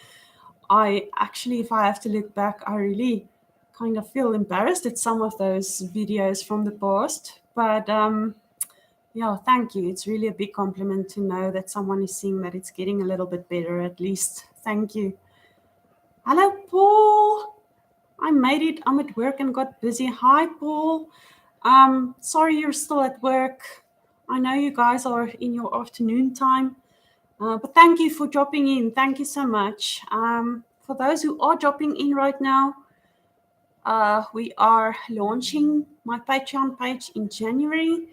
I actually, if I have to look back, I really kind of feel embarrassed at some of those videos from the past. But yeah, thank you. It's really a big compliment to know that someone is seeing that it's getting a little bit better at least. Thank you. Hello, Paul. I made it. I'm at work and got busy. Hi, Paul. Sorry you're still at work. I know you guys are in your afternoon time. But thank you for dropping in. Thank you so much. For those who are dropping in right now, we are launching my Patreon page in January,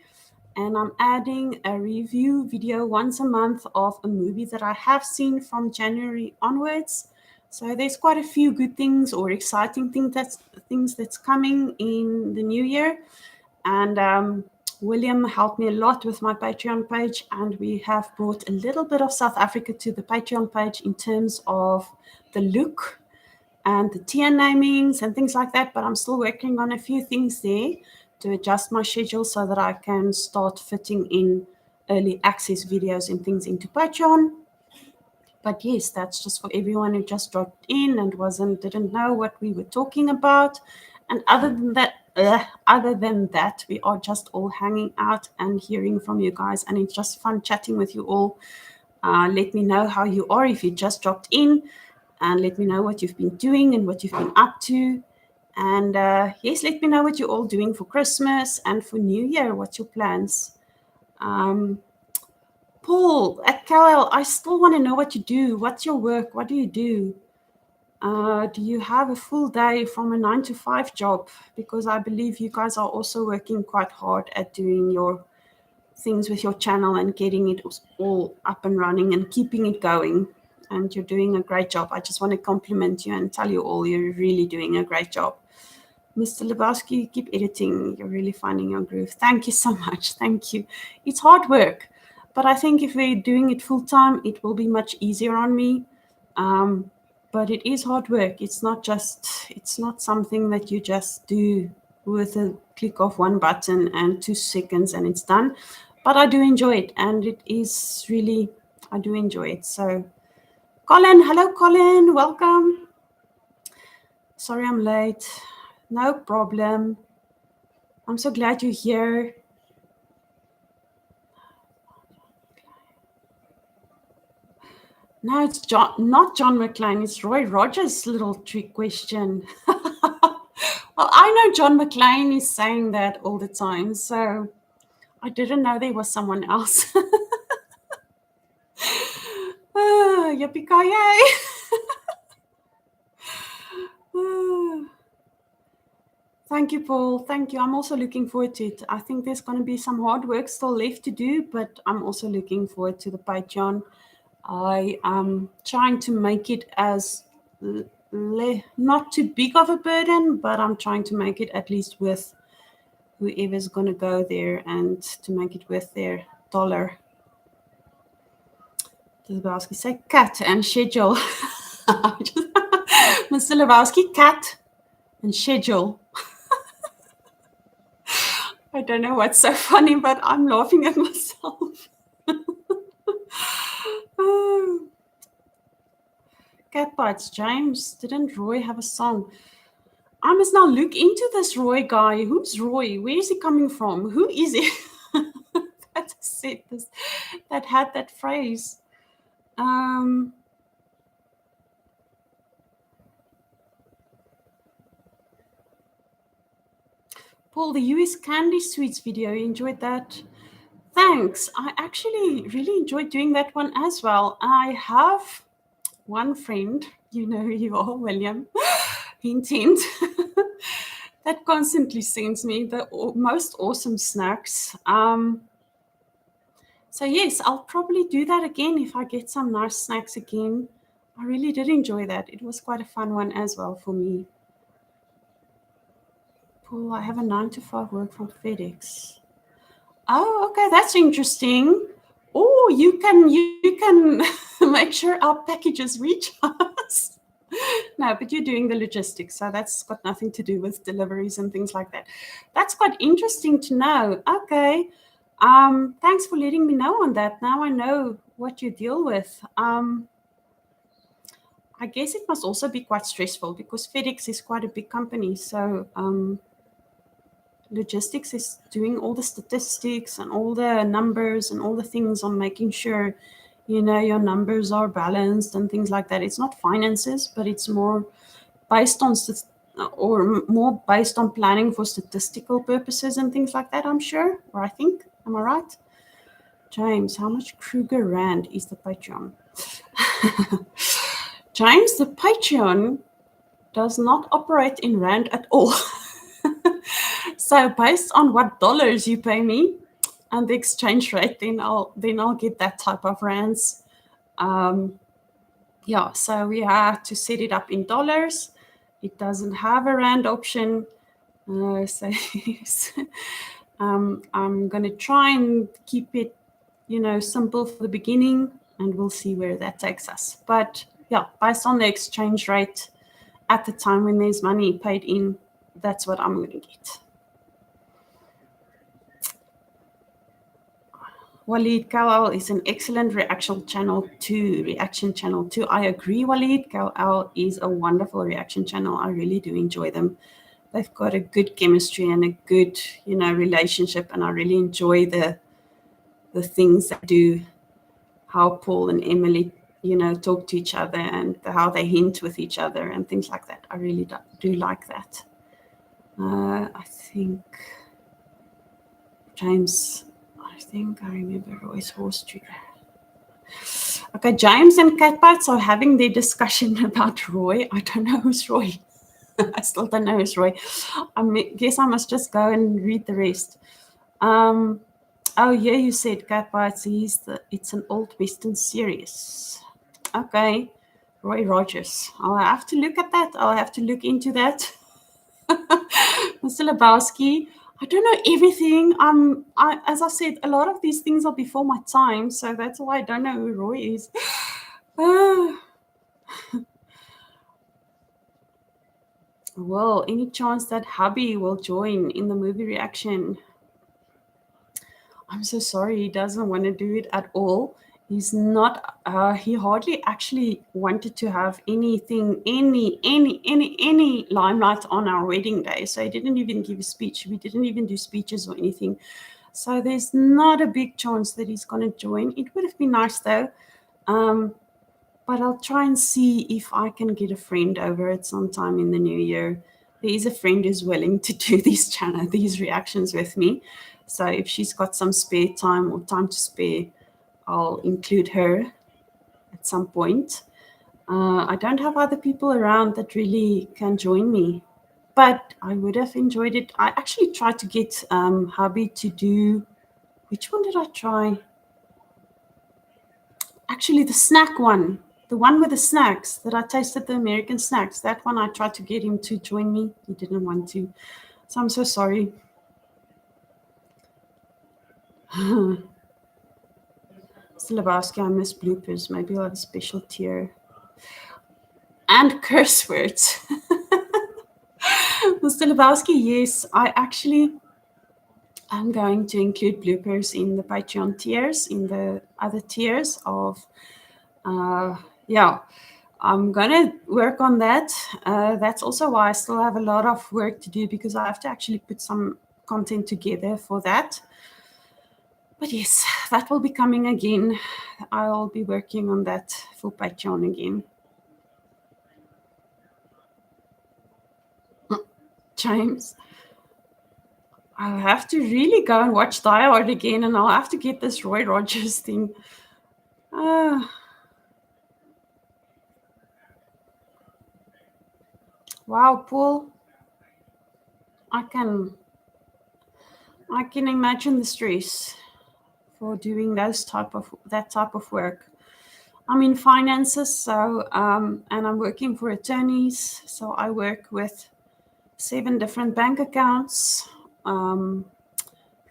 and I'm adding a review video once a month of a movie that I have seen from January onwards. So there's quite a few good things or exciting things that's coming in the new year. And William helped me a lot with my Patreon page, and we have brought a little bit of South Africa to the Patreon page in terms of the look and the tier namings and things like that. But I'm still working on a few things there to adjust my schedule so that I can start fitting in early access videos and things into Patreon. But yes, that's just for everyone who just dropped in and didn't know what we were talking about. And other than that, we are just all hanging out and hearing from you guys, and it's just fun chatting with you all. Let me know how you are if you just dropped in, and let me know what you've been doing and what you've been up to. And yes, let me know what you're all doing for Christmas and for New Year. What's your plans? Paul at Cal, I still want to know what you do. What's your work? What do you do? Do you have a full day from a 9-to-5 job? Because I believe you guys are also working quite hard at doing your things with your channel and getting it all up and running and keeping it going. And you're doing a great job. I just want to compliment you and tell you all you're really doing a great job. Mr. Lebowski, keep editing. You're really finding your groove. Thank you so much. Thank you. It's hard work, but I think if we're doing it full time, it will be much easier on me. But it is hard work. It's not something that you just do with a click of one button and 2 seconds and it's done. But I do enjoy it, and it is really, I do enjoy it. So, Colin, hello, Colin, welcome. Sorry I'm late. No problem. I'm so glad you're here. No, it's not John McClane. It's Roy Rogers' little trick question. Well, I know John McClane is saying that all the time, so I didn't know there was someone else. Yippee-ki-yay! Thank you, Paul. Thank you. I'm also looking forward to it. I think there's going to be some hard work still left to do, but I'm also looking forward to the Patreon. I am trying to make it as not too big of a burden, but I'm trying to make it at least with whoever's going to go there and to make it worth their dollar. Lebowski say cut and schedule. Mr. Lebowski, cut and schedule. I don't know what's so funny, but I'm laughing at myself. Cat bites, James. Didn't Roy have a song? I must now look into this Roy guy. Who's Roy? Where is he coming from? Who is he? That said this, that had that phrase. Paul, the US Candy Sweets video, you enjoyed that? Thanks. I actually really enjoyed doing that one as well. I have one friend, you know who you are, William, hint, hint, that constantly sends me the most awesome snacks. So yes, I'll probably do that again if I get some nice snacks again. I really did enjoy that. It was quite a fun one as well for me. Paul, I have a 9-to-5 work from FedEx. Oh, okay, that's interesting. Oh, you can make sure our packages reach us. No, but you're doing the logistics, so that's got nothing to do with deliveries and things like that. That's quite interesting to know. Okay. Thanks for letting me know on that. Now I know what you deal with. I guess it must also be quite stressful because FedEx is quite a big company. So logistics is doing all the statistics and all the numbers and all the things on making sure, you know, your numbers are balanced and things like that. It's not finances, but it's more based on more based on planning for statistical purposes and things like that, I'm sure, or I think. Am I right? James, how much Kruger Rand is the Patreon? James, the Patreon does not operate in Rand at all. So based on what dollars you pay me and the exchange rate, then I'll get that type of rands. Yeah, so we have to set it up in dollars. It doesn't have a rand option. So I'm going to try and keep it, simple for the beginning, and we'll see where that takes us. But yeah, based on the exchange rate at the time when there's money paid in, that's what I'm going to get. Walid, KOL is an excellent reaction channel too. I agree, Walid. KOL is a wonderful reaction channel. I really do enjoy them. They've got a good chemistry and a good, relationship, and I really enjoy the things they do, how Paul and Emily, talk to each other and how they hint with each other and things like that. I really do like that. I think James, I remember Roy's horse tree. Okay, James and Catbites are having their discussion about Roy. I don't know who's Roy. I still don't know who's Roy. I guess I must just go and read the rest. Oh, yeah, you said Catbites. It's an old Western series. Okay, Roy Rogers. I'll have to look at that. I'll have to look into that. Mr. Lebowski, I don't know everything. As I said, a lot of these things are before my time, so that's why I don't know who Roy is. Well, any chance that hubby will join in the movie reaction? I'm so sorry, he doesn't want to do it at all. He's not. He hardly actually wanted to have anything, any limelight on our wedding day. So he didn't even give a speech. We didn't even do speeches or anything. So there's not a big chance that he's going to join. It would have been nice though. But I'll try and see if I can get a friend over at some time in the new year. There is a friend who's willing to do these reactions with me. So if she's got some spare time or time to spare, I'll include her at some point. I don't have other people around that really can join me, but I would have enjoyed it. I actually tried to get hubby to do, which one did I try? Actually, the snack one, the one with the snacks that I tasted, the American snacks, that one I tried to get him to join me. He didn't want to. So I'm so sorry. Lebowski, I miss bloopers. Maybe I'll have a special tier. And curse words. Mr. Lebowski, yes, I'm going to include bloopers in the Patreon tiers, in the other tiers of, I'm going to work on that. That's also why I still have a lot of work to do, because I have to actually put some content together for that. But yes, that will be coming again. I'll be working on that for Patreon again. James, I'll have to really go and watch Die Hard again, and I'll have to get this Roy Rogers thing. Wow, Paul. I can imagine the stress for doing that type of work. I'm in finances, so and I'm working for attorneys, so I work with 7 different bank accounts,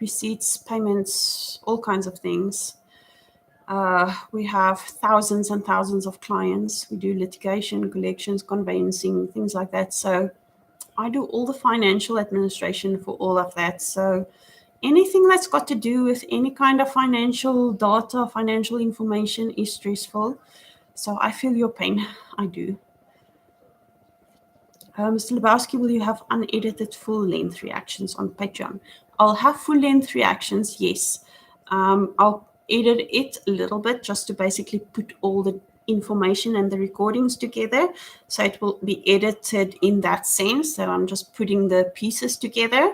receipts, payments, all kinds of things. We have thousands and thousands of clients. We do litigation, collections, conveyancing, things like that. So I do all the financial administration for all of that. So anything that's got to do with any kind of financial data, financial information is stressful. So I feel your pain. I do. Mr. Lebowski, will you have unedited full-length reactions on Patreon? I'll have full-length reactions, yes. I'll edit it a little bit just to basically put all the information and the recordings together. So it will be edited in that sense that I'm just putting the pieces together.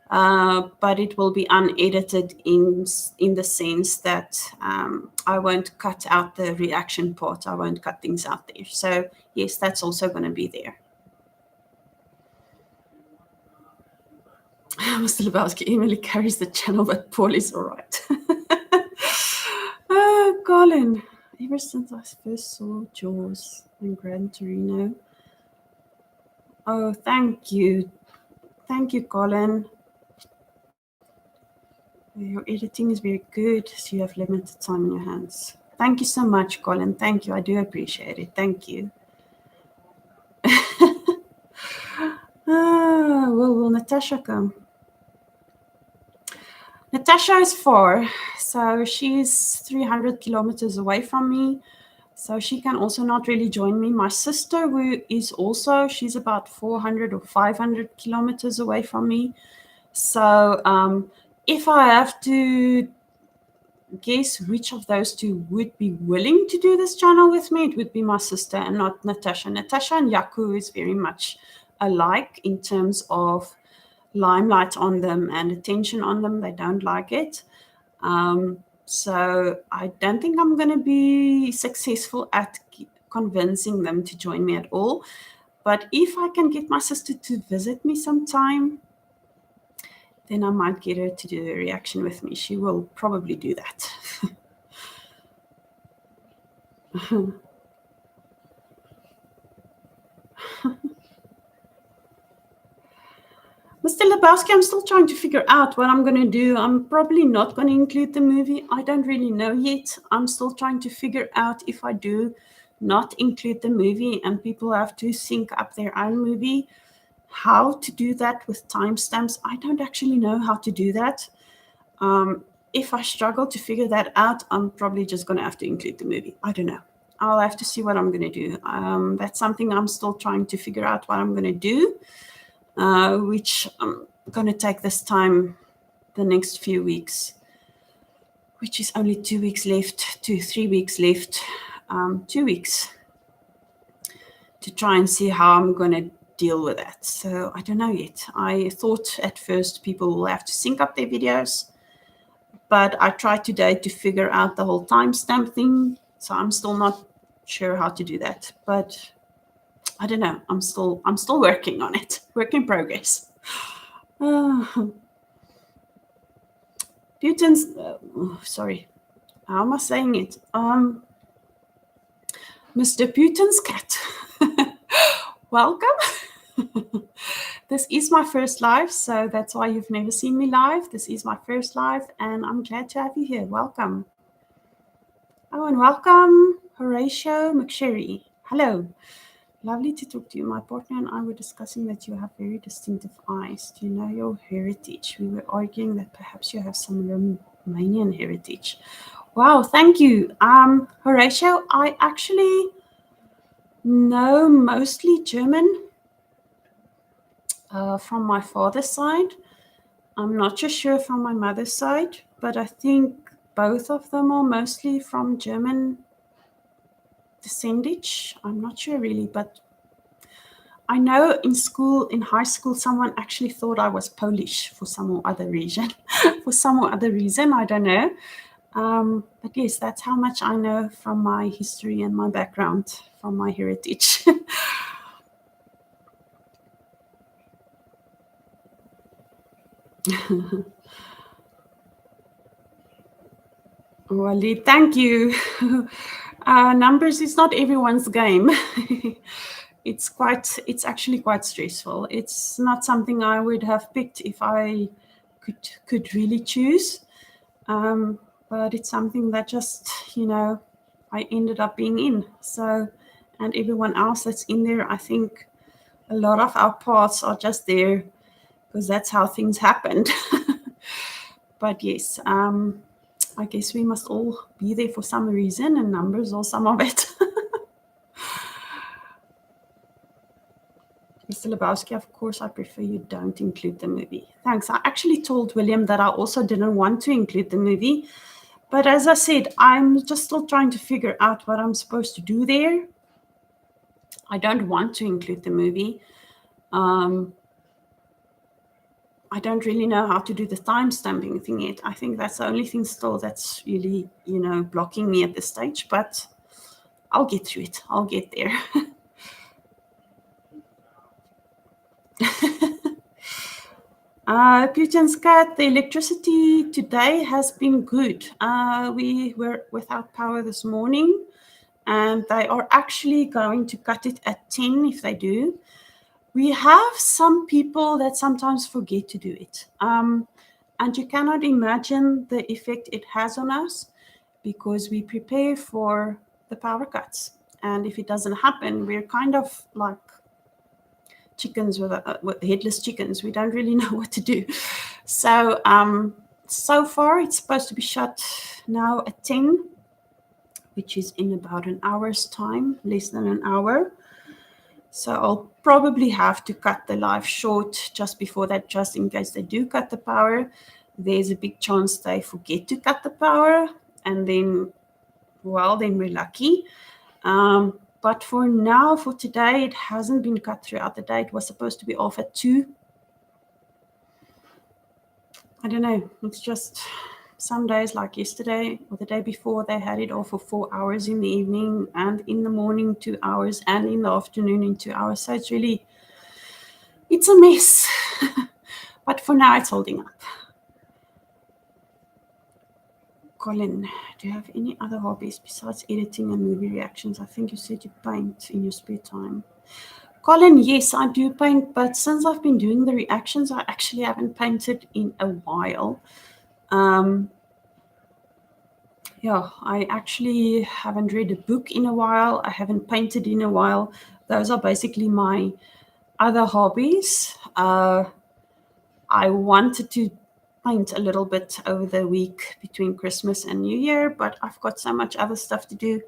But it will be unedited in the sense that I won't cut out the reaction part. I won't cut things out there. So yes, that's also going to be there. Mr. Lebowski, Emily carries the channel, but Paul is all right. Oh, Colin. Ever since I first saw Jaws and Gran Torino. Oh, thank you. Thank you, Colin. Your editing is very good, so you have limited time in your hands. Thank you so much, Colin. Thank you. I do appreciate it. Thank you. Will Natasha come? Natasha is 4, so she's 300 kilometers away from me. So she can also not really join me. My sister, who is also, she's about 400 or 500 kilometers away from me. So if I have to guess which of those two would be willing to do this channel with me, it would be my sister and not Natasha. Natasha and Yaku is very much alike in terms of limelight on them and attention on them. They don't like it. So I don't think I'm going to be successful at convincing them to join me at all. But if I can get my sister to visit me sometime, then I might get her to do a reaction with me. She will probably do that. Mr. Lebowski, I'm still trying to figure out what I'm going to do. I'm probably not going to include the movie. I don't really know yet. I'm still trying to figure out if I do not include the movie and people have to sync up their own movie, how to do that with timestamps. I don't actually know how to do that. If I struggle to figure that out, I'm probably just going to have to include the movie. I don't know. I'll have to see what I'm going to do. That's something I'm still trying to figure out what I'm going to do. Which I'm going to take this time, the next few weeks, which is only 2 weeks left, 3 weeks left, 2 weeks, to try and see how I'm going to deal with that. So I don't know yet. I thought at first people will have to sync up their videos, but I tried today to figure out the whole timestamp thing. So I'm still not sure how to do that, but I don't know. I'm still working on it. Work in progress. Putin's, sorry, how am I saying it? Mr. Putin's cat. Welcome. This is my first live, so that's why you've never seen me live. This is my first live, and I'm glad to have you here. Welcome. Oh, and welcome, Horatio McSherry. Hello. Lovely to talk to you. My partner and I were discussing that you have very distinctive eyes. Do you know your heritage? We were arguing that perhaps you have some Romanian heritage. Wow, thank you. Horatio, I actually know mostly German from my father's side. I'm not too sure from my mother's side, but I think both of them are mostly from German descendage. I'm not sure really, but I know in high school, someone actually thought I was Polish for some or other reason. I don't know. But yes, that's how much I know from my history and my background, from my heritage. Waleed, thank you. Numbers is not everyone's game. It's actually quite stressful. It's not something I would have picked if I could really choose. But it's something that just, I ended up being in. So, and everyone else that's in there, I think a lot of our paths are just there because that's how things happened. But yes, I guess we must all be there for some reason, and numbers are some of it. Mr. Lebowski, of course, I prefer you don't include the movie. Thanks. I actually told William that I also didn't want to include the movie. But as I said, I'm just still trying to figure out what I'm supposed to do there. I don't want to include the movie. I don't really know how to do the timestamping thing yet. I think that's the only thing still that's really, blocking me at this stage. But I'll get through it. I'll get there. Putin's cat, the electricity today has been good. We were without power this morning, and they are actually going to cut it at 10 if they do. We have some people that sometimes forget to do it. And you cannot imagine the effect it has on us because we prepare for the power cuts. And if it doesn't happen, we're kind of like chickens with headless chickens. We don't really know what to do. So, so far it's supposed to be shut now at 10, which is in about an hour's time, less than an hour. So I'll probably have to cut the live short just before that, just in case they do cut the power. There's a big chance they forget to cut the power, and then, well, then we're lucky. But for now, for today, it hasn't been cut throughout the day. It was supposed to be off at 2. I don't know. It's just some days like yesterday or the day before, they had it off for 4 hours in the evening, and in the morning 2 hours, and in the afternoon in 2 hours. So it's a mess. But for now, it's holding up. Colin, do you have any other hobbies besides editing and movie reactions? I think you said you paint in your spare time. Colin, yes, I do paint, but since I've been doing the reactions, I actually haven't painted in a while. Yeah, I actually haven't read a book in a while. I haven't painted in a while. Those are basically my other hobbies. I wanted to paint a little bit over the week between Christmas and New Year, but I've got so much other stuff to do.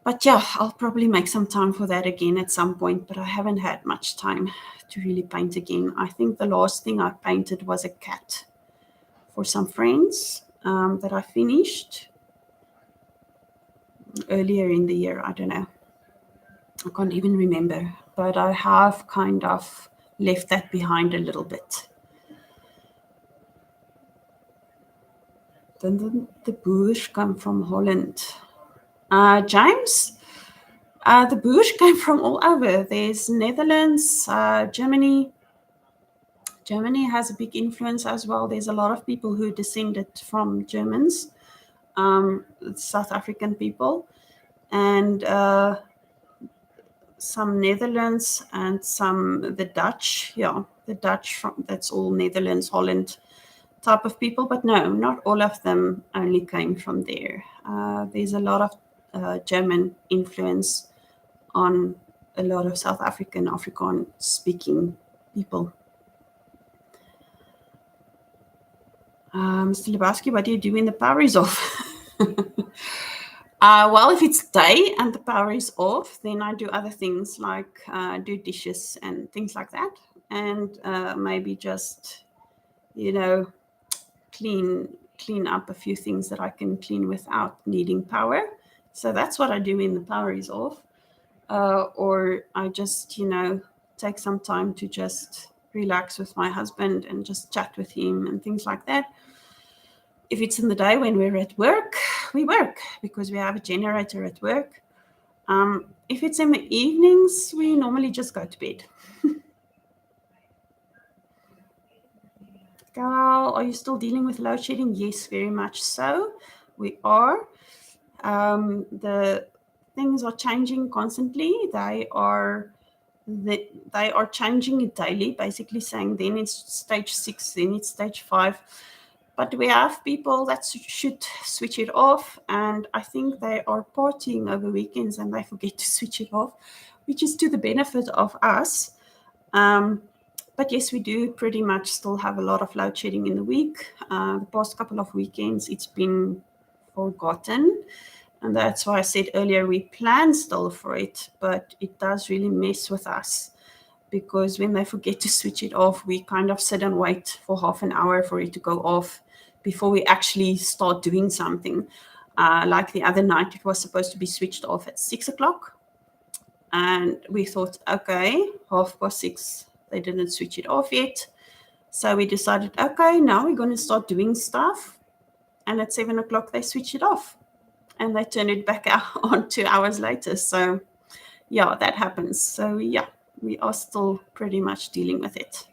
But yeah, I'll probably make some time for that again at some point, but I haven't had much time to really paint again. I think the last thing I painted was a cat for some friends that I finished earlier in the year. I don't know. I can't even remember, but I have kind of left that behind a little bit. Then the boers come from Holland. James, the boers came from all over. There's Netherlands, Germany. Germany has a big influence as well. There's a lot of people who descended from Germans, South African people, and some Netherlands and some the Dutch. Yeah, the Dutch, that's all Netherlands, Holland type of people. But no, not all of them only came from there. There's a lot of German influence on a lot of South African, Afrikaans speaking people. Mr. Lebowski, what do you do when the power is off? Well, if it's day and the power is off, then I do other things like do dishes and things like that. And maybe just, clean up a few things that I can clean without needing power. So that's what I do when the power is off. Or I just, take some time to just relax with my husband and just chat with him and things like that. If it's in the day when we're at work, we work because we have a generator at work. If it's in the evenings, we normally just go to bed. Carl, are you still dealing with load shedding? Yes, very much so. We are. The things are changing constantly. They are changing it daily, basically saying then it's stage 6, then it's stage 5. But we have people that should switch it off, and I think they are partying over weekends and they forget to switch it off, which is to the benefit of us. But yes, we do pretty much still have a lot of load shedding in the week. The past couple of weekends, it's been forgotten. And that's why I said earlier, we plan still for it, but it does really mess with us because when they forget to switch it off, we kind of sit and wait for half an hour for it to go off before we actually start doing something. Like the other night, it was supposed to be switched off at 6 o'clock. And we thought, okay, 6:30, they didn't switch it off yet. So we decided, okay, now we're going to start doing stuff. And at 7 o'clock, they switched it off. And they turned it back on 2 hours later. So, yeah, that happens. So, yeah, we are still pretty much dealing with it.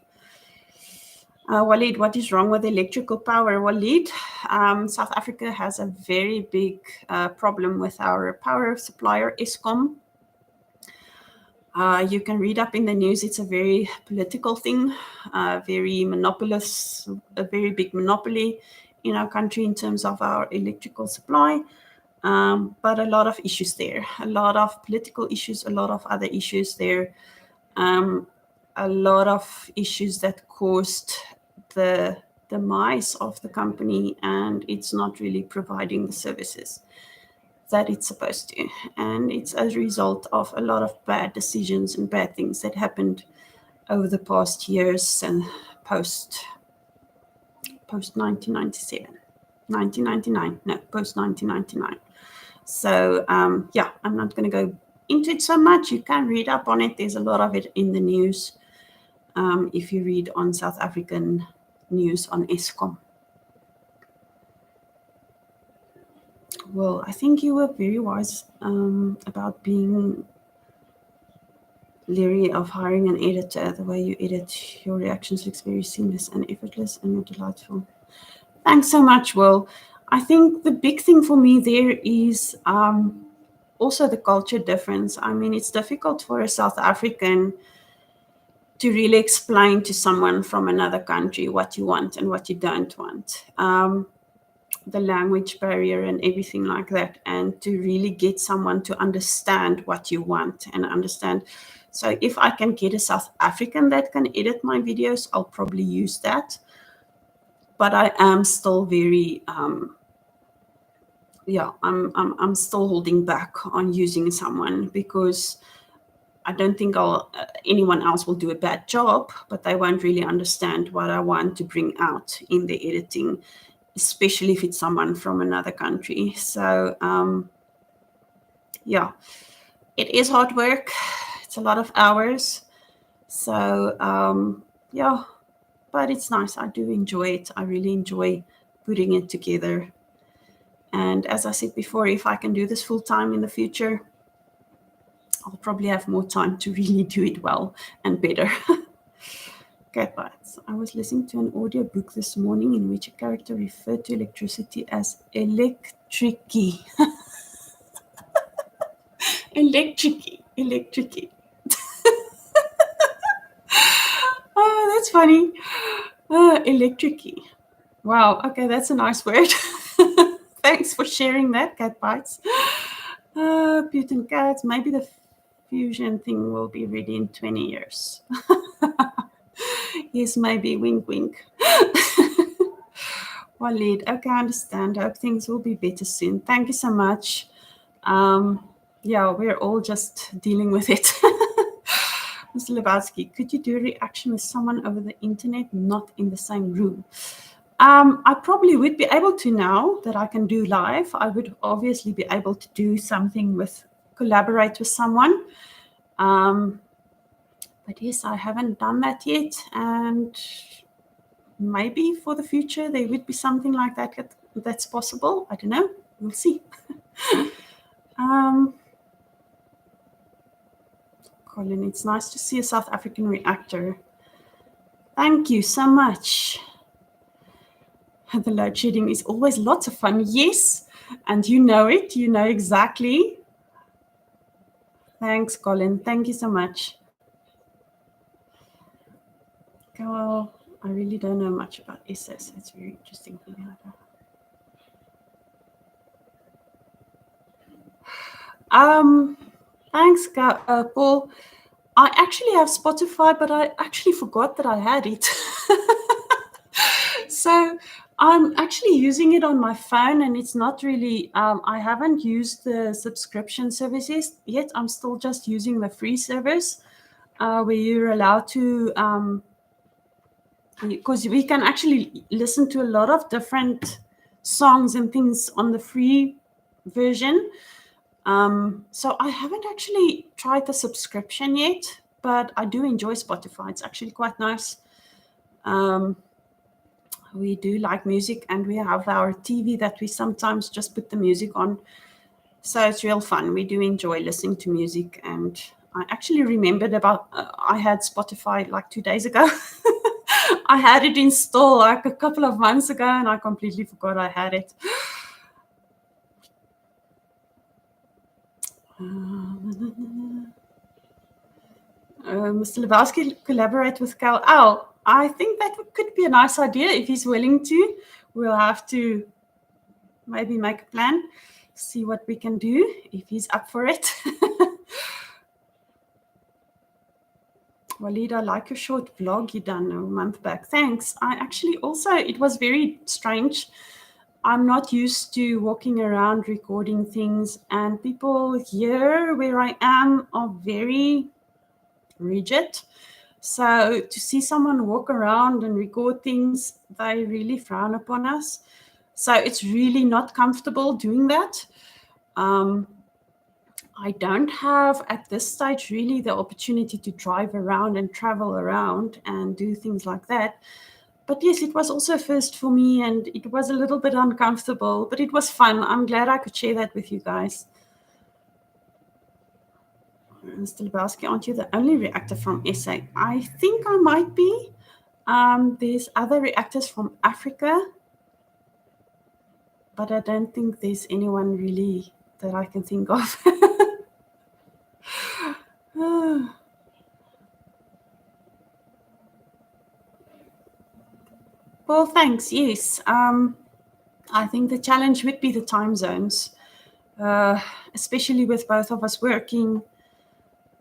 Walid, what is wrong with electrical power? Walid, South Africa has a very big problem with our power supplier, Eskom. You can read up in the news. It's a very political thing, very monopolist, a very big monopoly in our country in terms of our electrical supply. But a lot of issues there, a lot of political issues, a lot of other issues there, a lot of issues that caused the demise of the company, and it's not really providing the services that it's supposed to. And it's as a result of a lot of bad decisions and bad things that happened over the past years and post 1997, 1999, no, post 1999. So yeah, I'm not going to go into it so much. You can read up on it. There's a lot of it in the news. If you read on South African news on Eskom. Well, I think you were very wise about being leery of hiring an editor. The way you edit your reactions looks very seamless and effortless, and you're delightful. Thanks so much, Will. I think the big thing for me there is also the culture difference. I mean, it's difficult for a South African to really explain to someone from another country what you want and what you don't want. The language barrier and everything like that, and to really get someone to understand what you want and understand. So if I can get a South African that can edit my videos, I'll probably use that. But I am still very, I'm still holding back on using someone because I don't think anyone else will do a bad job, but they won't really understand what I want to bring out in the editing, especially if it's someone from another country. So yeah, it is hard work. It's a lot of hours. So yeah, but it's nice. I do enjoy it. I really enjoy putting it together. And as I said before, if I can do this full time in the future, I'll probably have more time to really do it well and better. Okay, but I was listening to an audiobook this morning in which a character referred to electricity as electricy. Electricy. Oh, that's funny. Electricy. Wow, okay, that's a nice word. Thanks for sharing that, Cat Bites. Putin cats, maybe the fusion thing will be ready in 20 years. Yes, maybe, wink, wink. Walid, okay, I understand. I hope things will be better soon. Thank you so much. Yeah, we're all just dealing with it. Mr. Lebowski, could you do a reaction with someone over the internet, not in the same room? I probably would be able to now that I can do live. I would obviously be able to do something collaborate with someone. But yes, I haven't done that yet. And maybe for the future, there would be something like that that's possible. I don't know. We'll see. Colin, it's nice to see a South African reactor. Thank you so much. The load shedding is always lots of fun. Yes, and you know it. You know exactly. Thanks, Colin. Thank you so much. Well, I really don't know much about SS. It's very interesting. Thanks, Paul. I actually have Spotify, but I actually forgot that I had it. So I'm actually using it on my phone, and it's not really, I haven't used the subscription services yet. I'm still just using the free service where you're allowed to, because we can actually listen to a lot of different songs and things on the free version. So I haven't actually tried the subscription yet, but I do enjoy Spotify. It's actually quite nice. We do like music, and we have our TV that we sometimes just put the music on. So it's real fun. We do enjoy listening to music. And I actually remembered I had Spotify like 2 days ago. I had it installed like a couple of months ago, and I completely forgot I had it. Mr. Lebowski collaborate with Cal Al. I think that could be a nice idea if he's willing to. We'll have to maybe make a plan, see what we can do if he's up for it. Walid, I like your short vlog you done a month back. Thanks. I actually also, it was very strange. I'm not used to walking around recording things, and people here where I am are very rigid. So to see someone walk around and record things, they really frown upon us. So it's really not comfortable doing that. I don't have at this stage really the opportunity to drive around and travel around and do things like that. But yes, it was also a first for me, and it was a little bit uncomfortable, but it was fun. I'm glad I could share that with you guys. Mr. Lebowski, aren't you the only reactor from SA? I think I might be. There's other reactors from Africa, but I don't think there's anyone really that I can think of. Well, thanks. Yes. I think the challenge would be the time zones, especially with both of us working.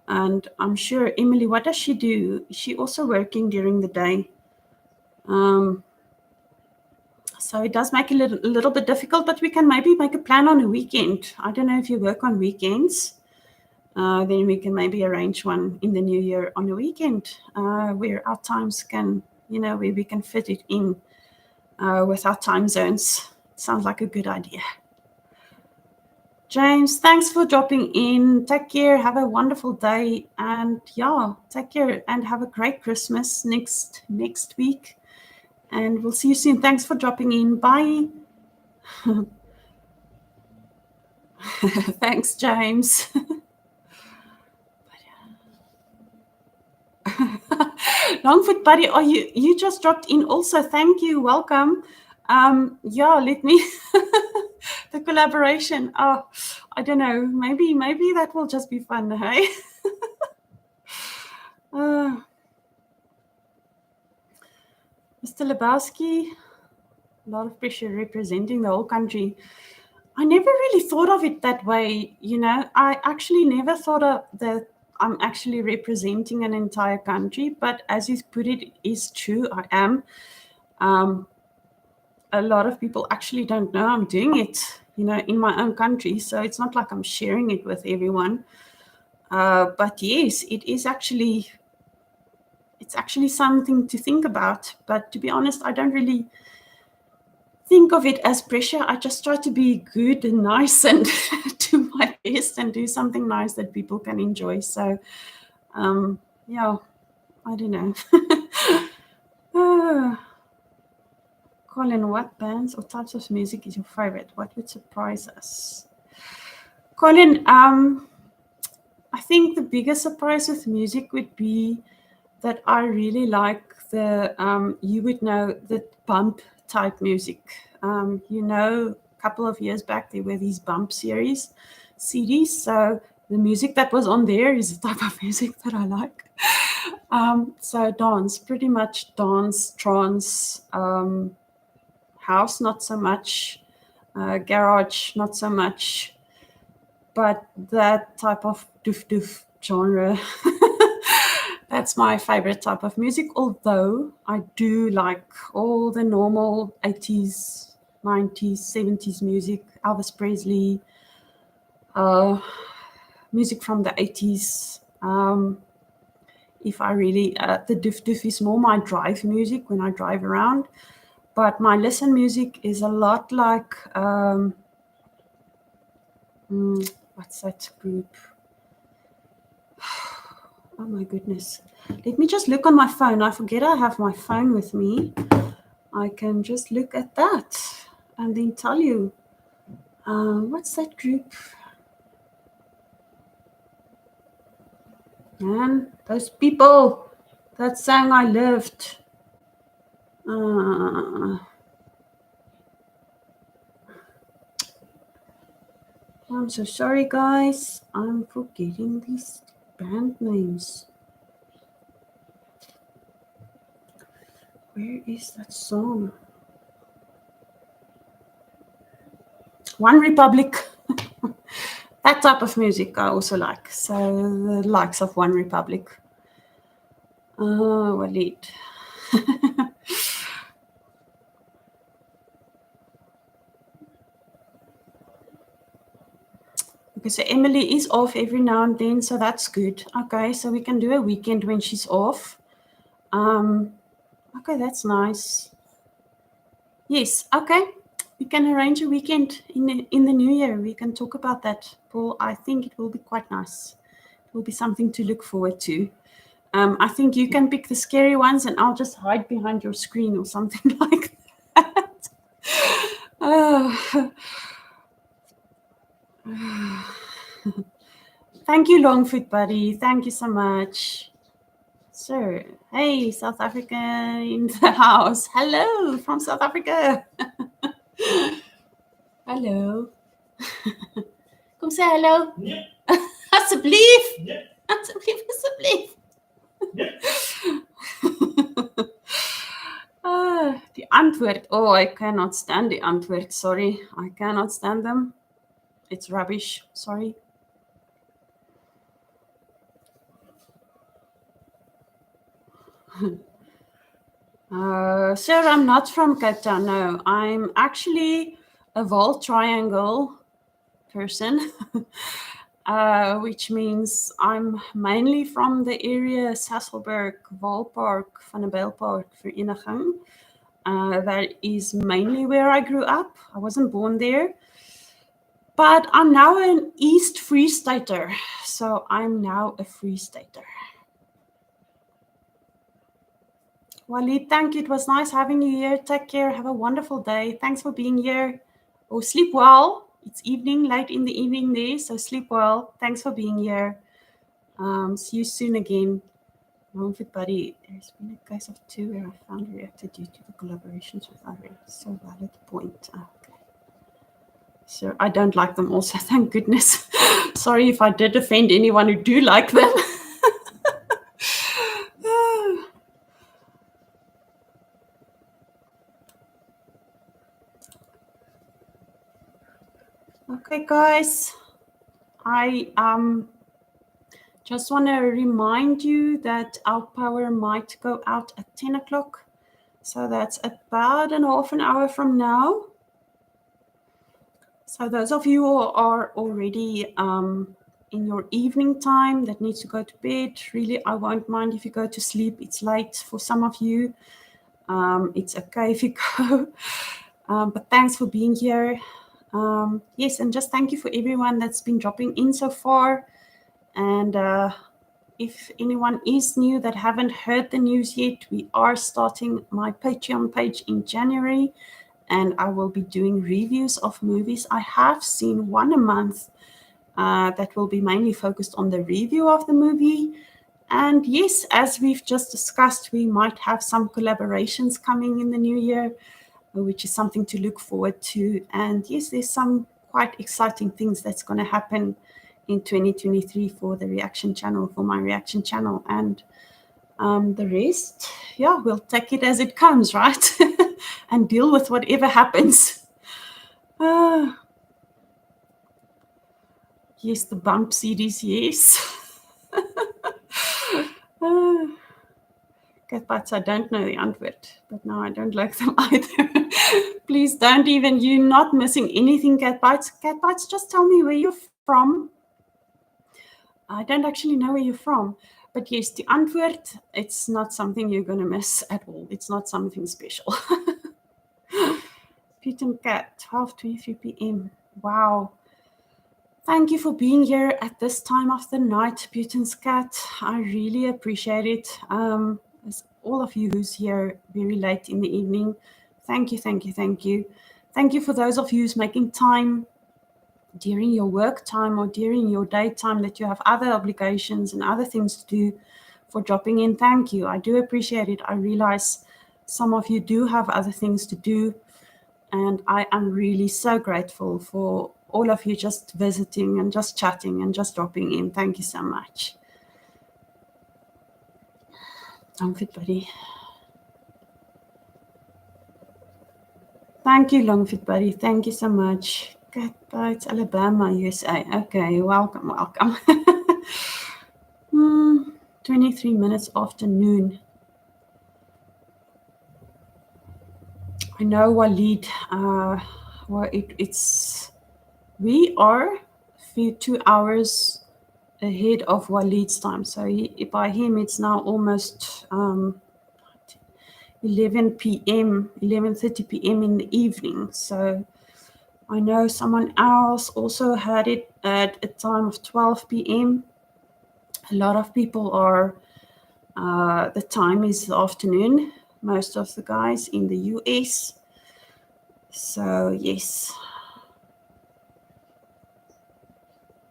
And I'm sure, Emily, what does she do? Is she also working during the day? So it does make it a little bit difficult, but we can maybe make a plan on a weekend. I don't know if you work on weekends. Then we can maybe arrange one in the new year on a weekend where our times can, where we can fit it in with our time zones. Sounds like a good idea. James, thanks for dropping in. Take care. Have a wonderful day. And yeah, take care and have a great Christmas next week. And we'll see you soon. Thanks for dropping in. Bye. Thanks, James. Longfoot buddy, oh, you just dropped in also. Thank you. Welcome. Yeah, let me the collaboration. Oh, I don't know. Maybe that will just be fun, hey? Mr. Lebowski, a lot of pressure representing the whole country. I never really thought of it that way, I actually never thought of that I'm actually representing an entire country, but as you put it, is true, I am. A lot of people actually don't know I'm doing it, in my own country, so it's not like I'm sharing it with everyone. But yes, it's actually something to think about, but to be honest, I don't really think of it as pressure. I just try to be good and nice and do my best and do something nice that people can enjoy. So, yeah, I don't know. Colin, what bands or types of music is your favorite? What would surprise us? Colin, I think the biggest surprise with music would be that I really like the, you would know, the bump type music. A couple of years back, there were these bump series CDs. So the music that was on there is the type of music that I like. So dance, pretty much dance, trance, house, not so much, garage, not so much, but that type of doof genre. That's my favorite type of music, although I do like all the normal 80s, 90s, 70s music, Elvis Presley, music from the 80s. If I really, the doof is more my drive music when I drive around, but my listen music is a lot like, what's that group? Oh my goodness. Let me just look on my phone. I forget I have my phone with me. I can just look at that and then tell you. What's that group? Man, those people that sang I Lived. I'm so sorry, guys. I'm forgetting these band names. Where is that song? One Republic. That type of music I also like. So the likes of One Republic. Walid. Okay, so Emily is off every now and then, so that's good. Okay, so we can do a weekend when she's off. Okay, that's nice. Yes, okay. We can arrange a weekend in the new year. We can talk about that, Paul. I think it will be quite nice. It will be something to look forward to. I think you can pick the scary ones and I'll just hide behind your screen or something like that. Thank you, Longfoot Buddy. Thank you so much. So, hey, South Africa in the house. Hello from South Africa. Hallo. Kom sê hallo. Nee. Asseblief. Nee. Asseblief, asseblief. Nee. Die antwoord. Oh, I cannot stand the antwoord. Sorry. I cannot stand them. It's rubbish. Sorry. Sir, I'm not from Cape Town. No, I'm actually a Vaal Triangle person, which means I'm mainly from the area Sasolburg, Waalpark, Vanderbijlpark, Vereniging. That is mainly where I grew up. I wasn't born there. But I'm now an East Free Stater, so I'm now a Free Stater. Walid, thank you. It was nice having you here. Take care. Have a wonderful day. Thanks for being here. Oh, sleep well. It's evening, late in the evening there, so sleep well. Thanks for being here. See you soon again. Longfoot Buddy, there's been a case of two where I found reacted due to the collaborations with others. So valid point. Okay. So I don't like them also, thank goodness. Sorry if I did offend anyone who do like them. Okay, guys. I just want to remind you that our power might go out at 10 o'clock. So that's about an half an hour from now. So those of you who are already in your evening time that needs to go to bed, really, I won't mind if you go to sleep. It's late for some of you. It's okay if you go. But thanks for being here. Yes, and just thank you for everyone that's been dropping in so far. And if anyone is new that haven't heard the news yet, we are starting my Patreon page in January, and I will be doing reviews of movies. I have seen one a month that will be mainly focused on the review of the movie. And yes, as we've just discussed, we might have some collaborations coming in the new year, which is something to look forward to. And yes, there's some quite exciting things that's going to happen in 2023 for the reaction channel, for my reaction channel. And the rest, yeah, we'll take it as it comes, right? And deal with whatever happens. Yes, the bump CDs, yes. Catbites, I don't know the antwoord, but no, I don't like them either. Please don't even, you're not missing anything, Catbites. Catbites, just tell me where you're from. I don't actually know where you're from. But yes, the antwoord, it's not something you're going to miss at all. It's not something special. Pete and Cat, 12:23 p.m. Wow. Thank you for being here at this time of the night, Putin's Cat. I really appreciate it. As all of you who's here very late in the evening, thank you, thank you, thank you. Thank you for those of you who's making time during your work time or during your daytime that you have other obligations and other things to do for dropping in. Thank you. I do appreciate it. I realize some of you do have other things to do, and I am really so grateful for all of you just visiting and just chatting and just dropping in. Thank you so much. I'm fit, buddy. Thank you, Longfit Buddy. Thank you so much. Cat Bites, Alabama, USA. Okay, welcome, welcome. 23 minutes after noon. I know, Walid. Well, we are 2 hours ahead of Walid's time. So by him, it's now almost 11 p.m., 11:30 p.m. in the evening. So I know someone else also had it at a time of 12 p.m. A lot of people are, the time is the afternoon, most of the guys in the US. So, yes.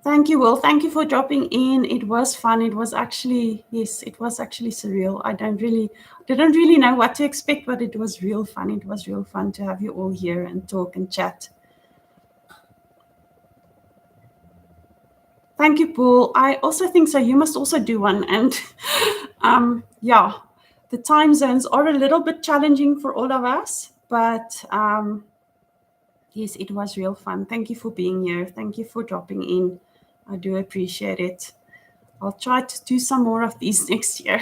Thank you, Will. Thank you for dropping in. It was fun. It was actually, yes, it was actually surreal. I didn't really know what to expect, but it was real fun. It was real fun to have you all here and talk and chat. Thank you, Paul. I also think so. You must also do one. And yeah, the time zones are a little bit challenging for all of us, but yes, it was real fun. Thank you for being here. Thank you for dropping in. I do appreciate it. I'll try to do some more of these next year.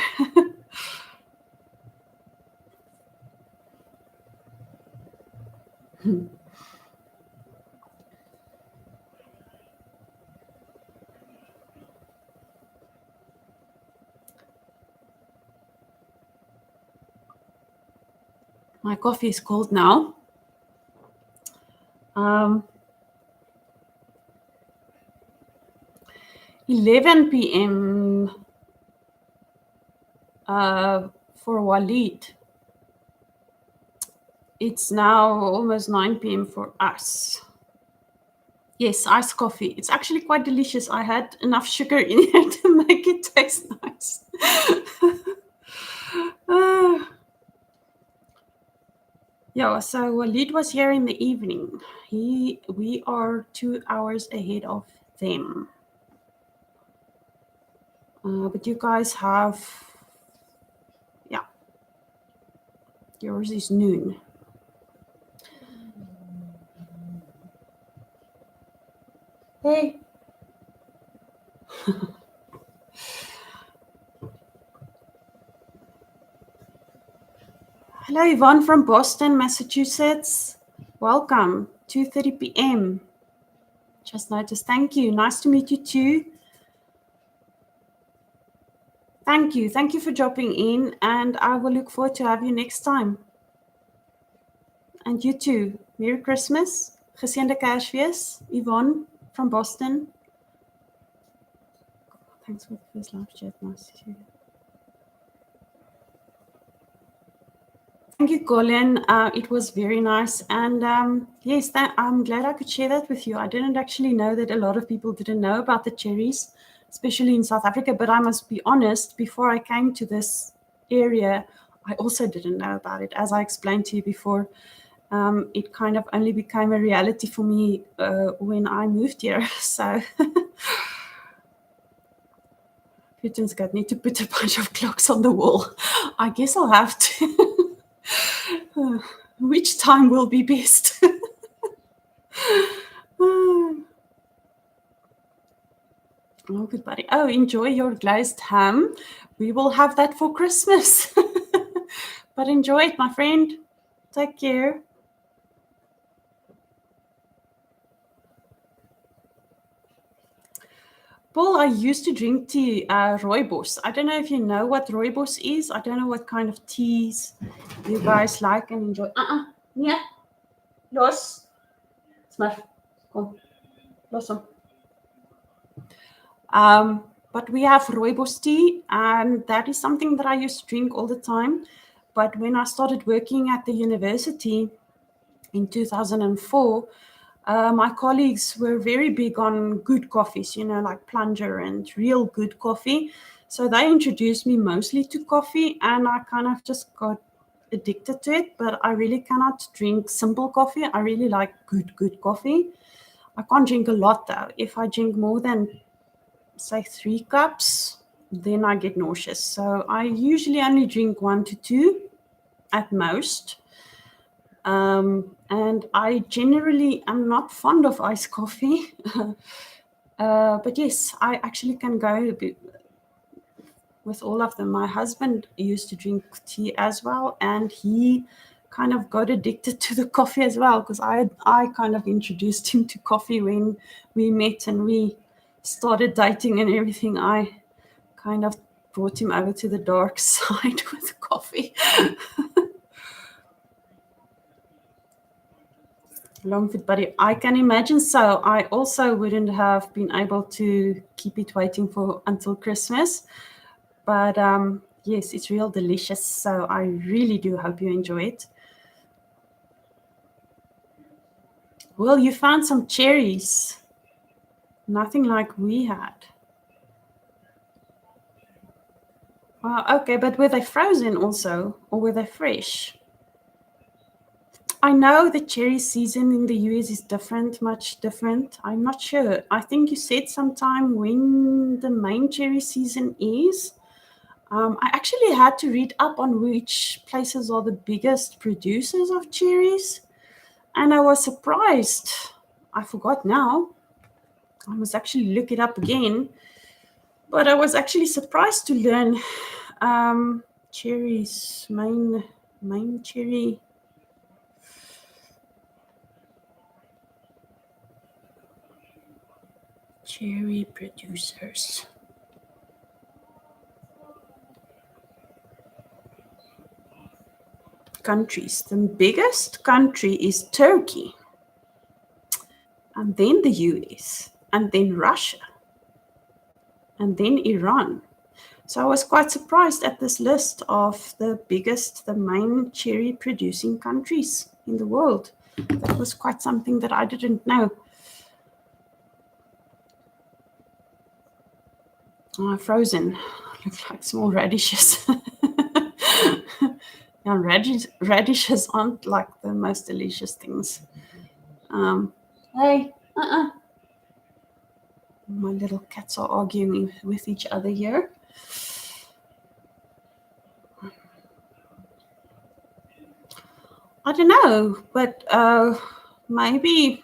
My coffee is cold now. 11 p.m. For Walid. It's now almost 9 p.m. for us. Yes, iced coffee. It's actually quite delicious. I had enough sugar in it to make it taste nice. Yeah, so Walid was here in the evening. We are 2 hours ahead of them. But you guys have, yeah, yours is noon. Hey. Hello, Yvonne from Boston, Massachusetts. Welcome, 2:30 p.m. Just noticed. Thank you. Nice to meet you too. Thank you. Thank you for dropping in, and I will look forward to have you next time. And you too. Merry Christmas. Geseënde Kersfees. Yvonne from Boston. Thanks for the first live chat. Nice to see you. Thank you, Colin. It was very nice. And yes, I'm glad I could share that with you. I didn't actually know that a lot of people didn't know about the cherries, especially in South Africa. But I must be honest, before I came to this area, I also didn't know about it. As I explained to you before, it kind of only became a reality for me when I moved here. So Putin's got me to put a bunch of clocks on the wall. I guess I'll have to. Which time will be best? Oh, good buddy. Oh, enjoy your glazed ham. We will have that for Christmas. But enjoy it, my friend. Take care. Paul, I used to drink tea, rooibos. I don't know if you know what rooibos is. I don't know what kind of teas you guys like and enjoy. Nee. Los. Smurf. Kom. Los hom. But we have rooibos tea, and that is something that I used to drink all the time. But when I started working at the university in 2004, my colleagues were very big on good coffees, like Plunger and real good coffee. So they introduced me mostly to coffee, and I kind of just got addicted to it. But I really cannot drink simple coffee. I really like good coffee. I can't drink a lot though. If I drink more than, say, 3 cups, then I get nauseous. So I usually only drink 1 to 2 at most. And I generally am not fond of iced coffee. But yes, I actually can go with all of them. My husband used to drink tea as well, and he kind of got addicted to the coffee as well, because I kind of introduced him to coffee when we met and we started dating and everything. I kind of brought him over to the dark side with coffee. Longford buddy, I can imagine so. I also wouldn't have been able to keep it waiting for until Christmas. But yes, it's real delicious. So I really do hope you enjoy it. Well, you found some cherries. Nothing like we had. Wow, okay, but were they frozen also, or were they fresh? I know the cherry season in the US is different, much different. I'm not sure. I think you said sometime when the main cherry season is. I actually had to read up on which places are the biggest producers of cherries, and I was surprised. I forgot now. I must actually look it up again. But I was actually surprised to learn cherries, main cherry producers. Countries. The biggest country is Turkey, and then the US, and then Russia, and then Iran. So I was quite surprised at this list of the main cherry producing countries in the world. That was quite something that I didn't know. Frozen. Looks like small radishes. Yeah, radishes aren't like the most delicious things. Hey, my little cats are arguing with each other here. I don't know, but maybe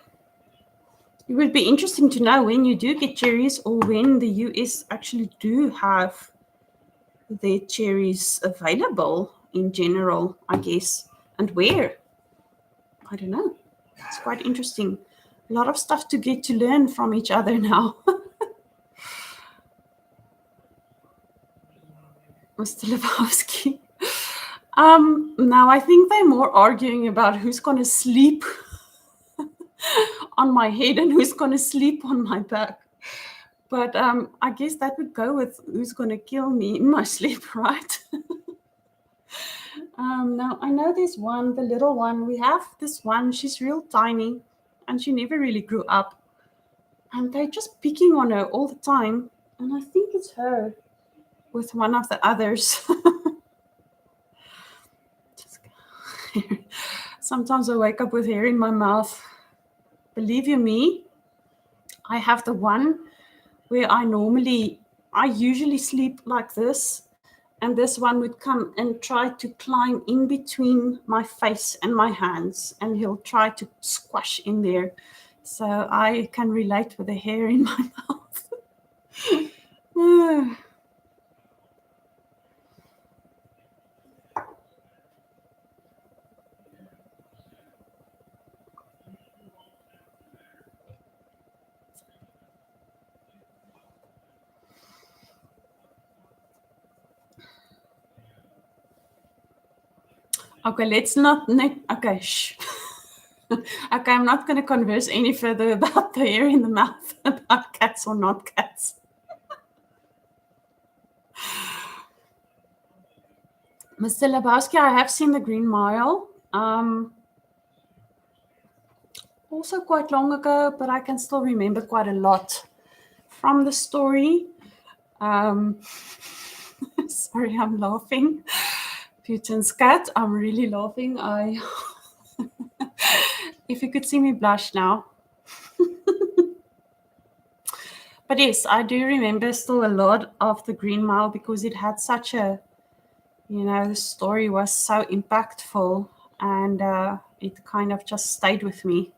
it would be interesting to know when you do get cherries, or when the US actually do have their cherries available in general, I guess, and where. I don't know. It's quite interesting. A lot of stuff to get to learn from each other now. Mr. Lebowski. Now I think they're more arguing about who's going to sleep on my head and who's going to sleep on my back. But I guess that would go with who's going to kill me in my sleep, right? Now I know there's one, the little one. We have this one. She's real tiny, and she never really grew up. And they're just picking on her all the time. And I think it's her with one of the others. Sometimes I wake up with hair in my mouth. Believe you me, I have the one where I usually sleep like this, and this one would come and try to climb in between my face and my hands, and he'll try to squash in there. So I can relate with the hair in my mouth. Okay, let's not. Okay, shh. Okay, I'm not going to converse any further about the hair in the mouth, about cats or not cats. Mr. Lebowski, I have seen The Green Mile. Also quite long ago, but I can still remember quite a lot from the story. Sorry, I'm laughing. Putin's cat. I'm really laughing. If you could see me blush now. But yes, I do remember still a lot of The Green Mile, because it had such a, the story was so impactful, and it kind of just stayed with me.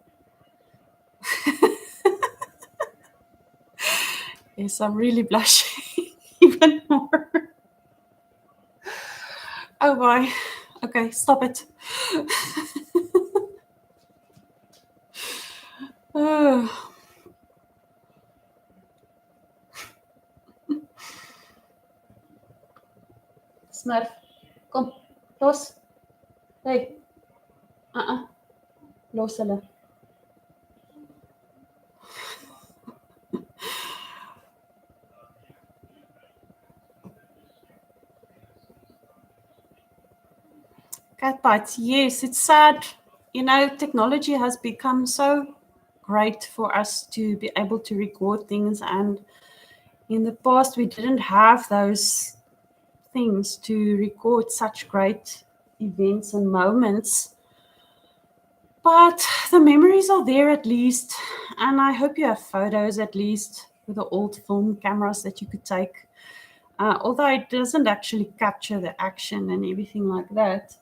Yes, I'm really blushing even more. Oh boy. Okay, stop it. Oh. Smurf, kom, los. Hey. Los hulle. Cat bites, yes, it's sad. You know, technology has become so great for us to be able to record things, and in the past we didn't have those things to record such great events and moments. But the memories are there at least, and I hope you have photos at least with the old film cameras that you could take. Although it doesn't actually capture the action and everything like that.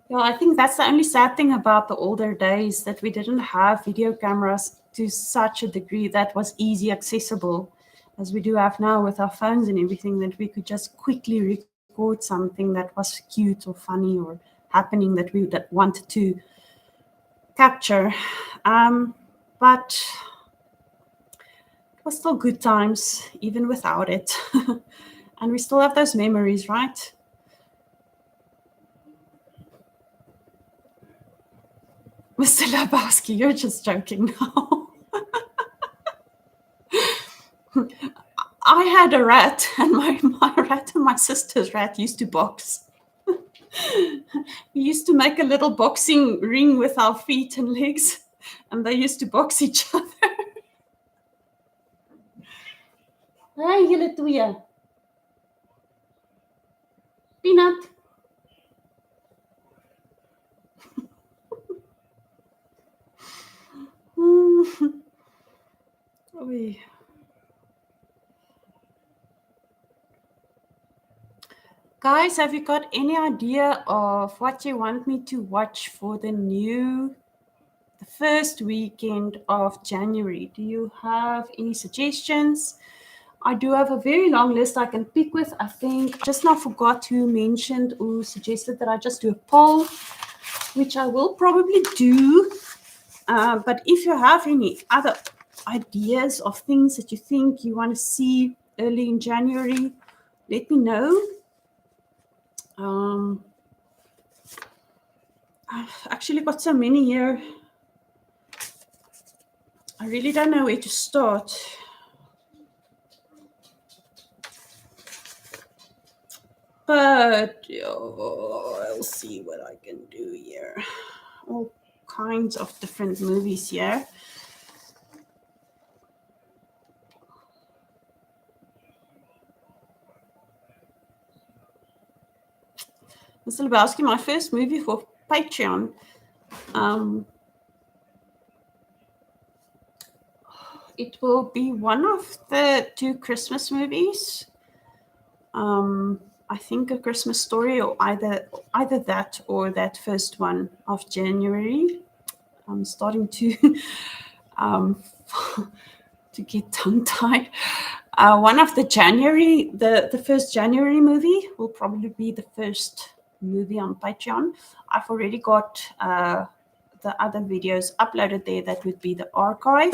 Yeah, I think that's the only sad thing about the older days, that we didn't have video cameras to such a degree that was easy accessible as we do have now with our phones and everything, that we could just quickly record something that was cute or funny or happening that we wanted to capture. But it was still good times, even without it. And we still have those memories, right? Mr. Lebowski, you're just joking now. I had a rat, and my rat and my sister's rat used to box. We used to make a little boxing ring with our feet and legs, and they used to box each other. Hey, julle twee. Peanut. Oei. Guys, have you got any idea of what you want me to watch for the first weekend of January? Do you have any suggestions? I do have a very long list I can pick with. I think just now forgot who mentioned or suggested that I just do a poll, which I will probably do. But if you have any other ideas of things that you think you want to see early in January, let me know. I've actually got so many here. I really don't know where to start. But I'll see what I can do here. All kinds of different movies here. Mr. Lebowski, my first movie for Patreon. It will be one of the 2 Christmas movies. I think A Christmas Story, or either that or that first one of January. I'm starting to to get tongue-tied. One of the first January movie will probably be the first movie on Patreon. I've already got the other videos uploaded there. That would be the archive.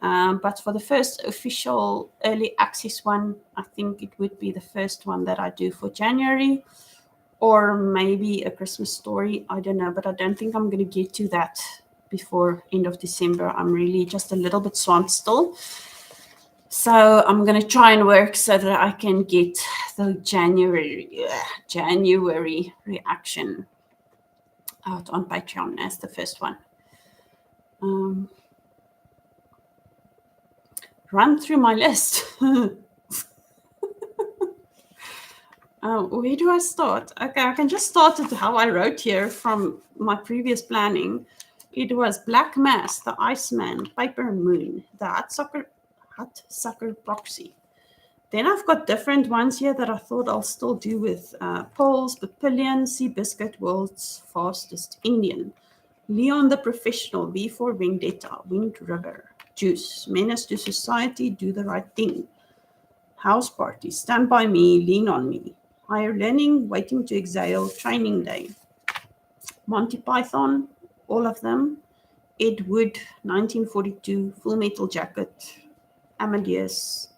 But for the first official early access one, I think it would be the first one that I do for January, or maybe A Christmas Story. I don't know, but I don't think I'm going to get to that before end of December. I'm really just a little bit swamped still. So I'm going to try and work so that I can get the January reaction out on Patreon as the first one. Run through my list. Where do I start? Okay, I can just start with how I wrote here from my previous planning. It was Black Mass, The Iceman, Paper Moon, The Hudsucker Proxy, Then I've got different ones here that I thought I'll still do with Paul's Papillion, Seabiscuit, World's Fastest Indian, Leon the Professional, V for Vendetta, Wind River, Juice, Menace to Society, Do the Right Thing, House Party, Stand By Me, Lean on Me, Higher Learning, Waiting to Exhale, Training Day, Monty Python, all of them, Ed Wood, 1942, Full Metal Jacket, Amadeus,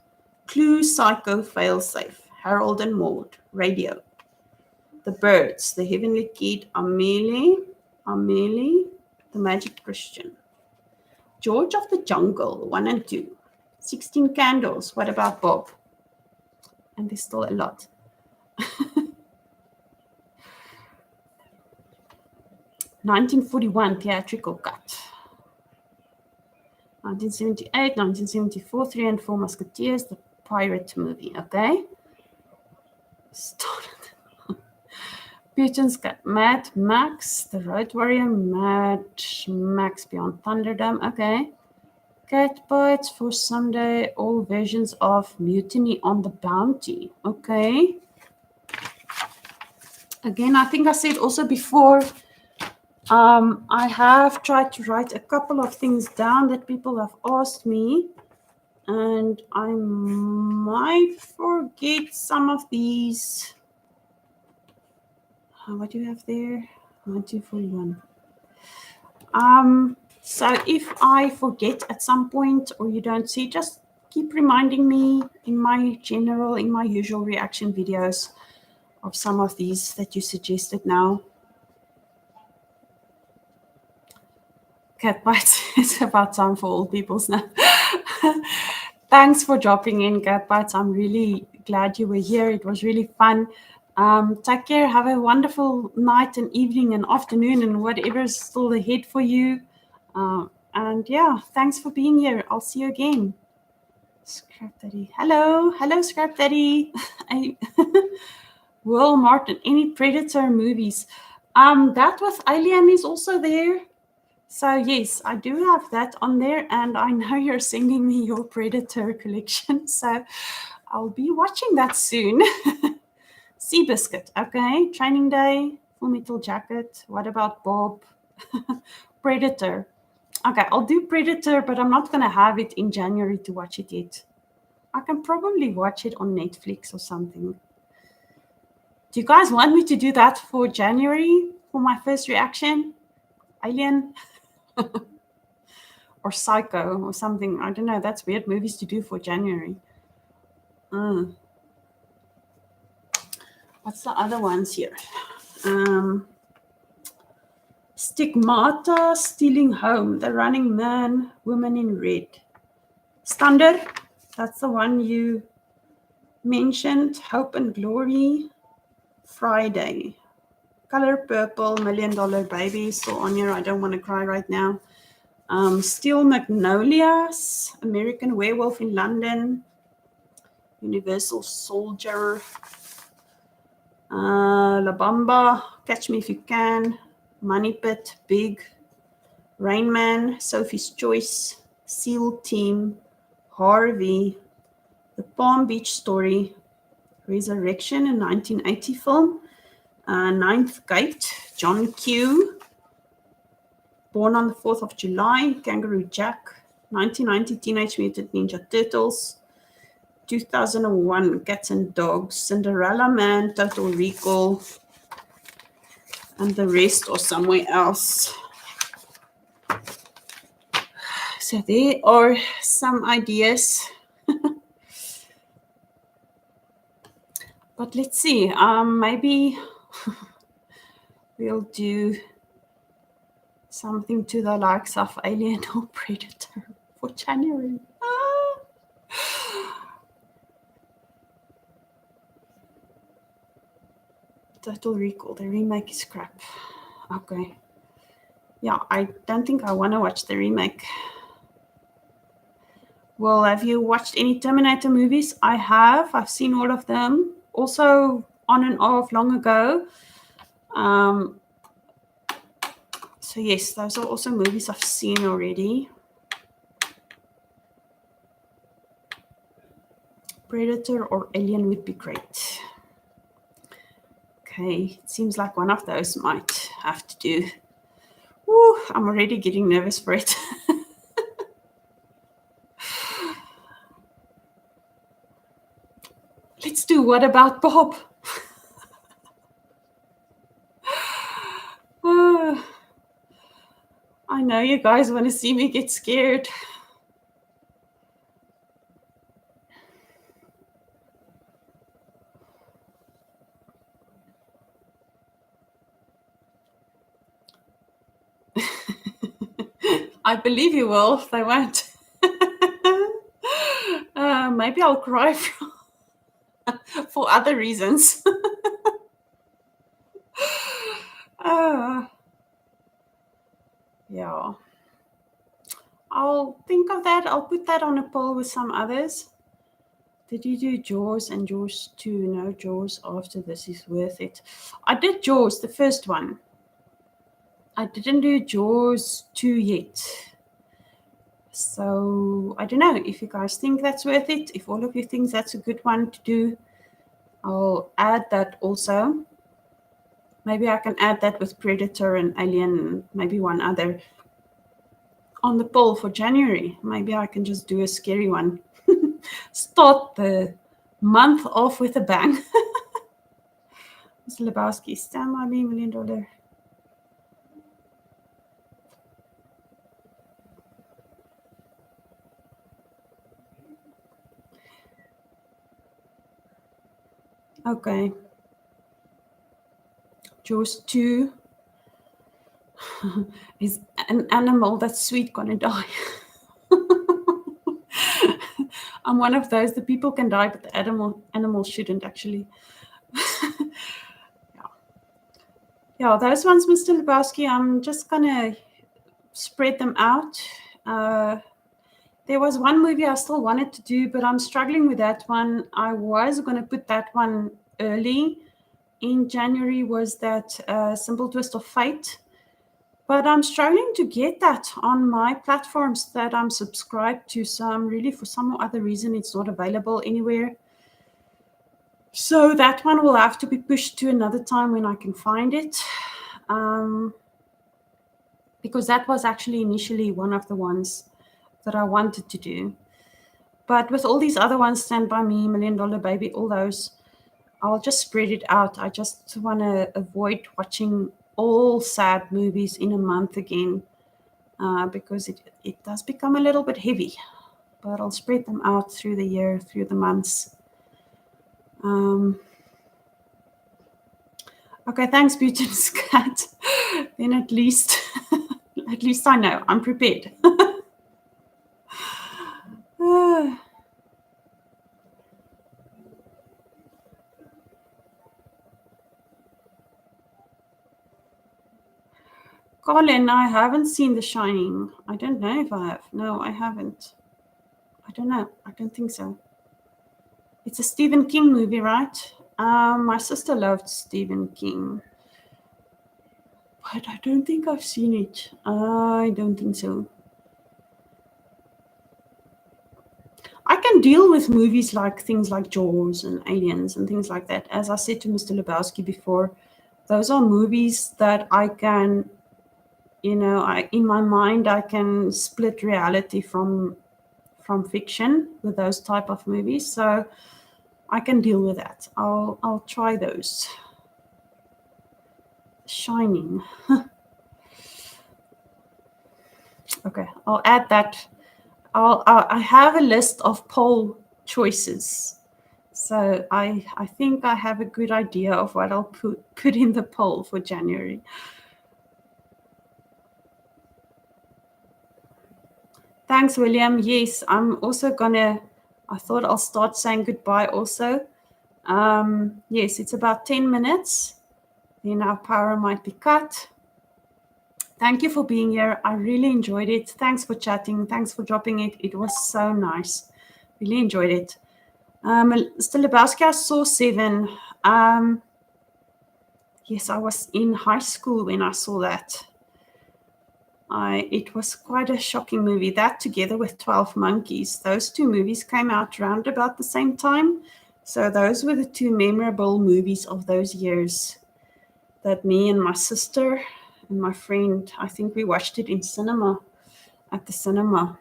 Clue, Psycho, Failsafe, Harold and Maude, Radio, The Birds, The Heavenly Kid, Amelie, The Magic Christian, George of the Jungle, 1 and 2, 16 Candles, What About Bob? And there's still a lot. 1941 theatrical cut. 1978, 1974, Three and Four Musketeers, the pirate movie, okay? Started. Putin's got Mad Max, The Road Warrior, Mad Max Beyond Thunderdome, okay. Cat Bites for Sunday, all versions of Mutiny on the Bounty, okay. Again, I think I said also before, I have tried to write a couple of things down that people have asked me, and I might forget some of these. What do you have there? 1941. So if I forget at some point or you don't see, just keep reminding me in my usual reaction videos of some of these that you suggested now. Cat Bites, it's about time for all people's now. Thanks for dropping in, Cat Bites. I'm really glad you were here. It was really fun. Take care. Have a wonderful night and evening and afternoon and whatever's still ahead for you. And yeah, thanks for being here. I'll see you again. Scrap Daddy. Hello, Scrap Daddy. Will Martin, any Predator movies? That with Alien is also there. So yes, I do have that on there, and I know you're sending me your Predator collection, so I'll be watching that soon. Seabiscuit, okay. Training Day, Full Metal Jacket. What about Bob? Predator. Okay, I'll do Predator, but I'm not going to have it in January to watch it yet. I can probably watch it on Netflix or something. Do you guys want me to do that for January for my first reaction? Alien? Or Psycho or something. I don't know. That's weird movies to do for January. What's the other ones here? Stigmata, Stealing Home, The Running Man, Woman in Red. Standard, that's the one you mentioned. Hope and Glory, Friday. Color Purple, $1 Million Baby, still on here. I don't want to cry right now. Steel Magnolias, American Werewolf in London, Universal Soldier, La Bamba, Catch Me If You Can, Money Pit, Big, Rain Man, Sophie's Choice, SEAL Team, Harvey, The Palm Beach Story, Resurrection, a 1980 film, Ninth Gate, John Q, Born on the 4th of July, Kangaroo Jack, 1990 Teenage Mutant Ninja Turtles, 2001 Cats and Dogs, Cinderella Man, Total Recall, and the rest are somewhere else. So there are some ideas. But let's see, maybe we'll do something to the likes of Alien or Predator for January. Total Recall, the remake is crap. Okay. Yeah, I don't think I want to watch the remake. Well, have you watched any Terminator movies? I have. I've seen all of them. Also on and off long ago. So yes, those are also movies I've seen already. Predator or Alien would be great. Okay, it seems like one of those might have to do. Woo, I'm already getting nervous for it. Let's do What About Bob? I know you guys want to see me get scared. I believe you will. They won't. Maybe I'll cry for other reasons. Yeah. I'll think of that. I'll put that on a poll with some others. Did you do Jaws and Jaws 2? No, Jaws after this is worth it. I did Jaws, the first one. I didn't do Jaws 2 yet. So I don't know if you guys think that's worth it. If all of you think that's a good one to do, I'll add that also. Maybe I can add that with Predator and Alien, maybe one other on the poll for January. Maybe I can just do a scary one. Start the month off with a bang. Mr. Lebowski, stand by me, $1 million. Okay. Jaws 2 is an animal that's sweet gonna die. I'm one of those. The people can die, but the animals shouldn't actually. Yeah, those ones, Mr. Lebowski, I'm just gonna spread them out. There was one movie I still wanted to do, but I'm struggling with that one. I was gonna put that one early in January, was that Simple Twist of Fate. But I'm struggling to get that on my platforms that I'm subscribed to. So I'm really, for some other reason, it's not available anywhere. So that one will have to be pushed to another time when I can find it. Because that was actually initially one of the ones that I wanted to do. But with all these other ones, Stand By Me, $1 Million Baby, all those, I'll just spread it out. I just want to avoid watching all sad movies in a month again, because it does become a little bit heavy. But I'll spread them out through the year, through the months. Okay, thanks, Beauty's Cat. Then at least I know I'm prepared. Colin, I haven't seen The Shining. I don't know if I have. No, I haven't. I don't know. I don't think so. It's a Stephen King movie, right? My sister loved Stephen King. But I don't think I've seen it. I don't think so. I can deal with movies like things like Jaws and Aliens and things like that. As I said to Mr. Lebowski before, those are movies that I can, in my mind, I can split reality from fiction with those type of movies. So I can deal with that. I'll try those. Shining. Okay, I'll add that. I have a list of poll choices, so I think I have a good idea of what I'll put in the poll for January. Thanks, William. Yes, I'm also I thought I'll start saying goodbye also. Yes, it's about 10 minutes. Then our power might be cut. Thank you for being here. I really enjoyed it. Thanks for chatting. Thanks for dropping it. It was so nice. Really enjoyed it. Mr. Lebowski, I saw 7. Yes, I was in high school when I saw that. it was quite a shocking movie. That together with 12 Monkeys, those two movies came out around about the same time. So those were the two memorable movies of those years that me and my sister and my friend, I think we watched it in cinema, at the cinema.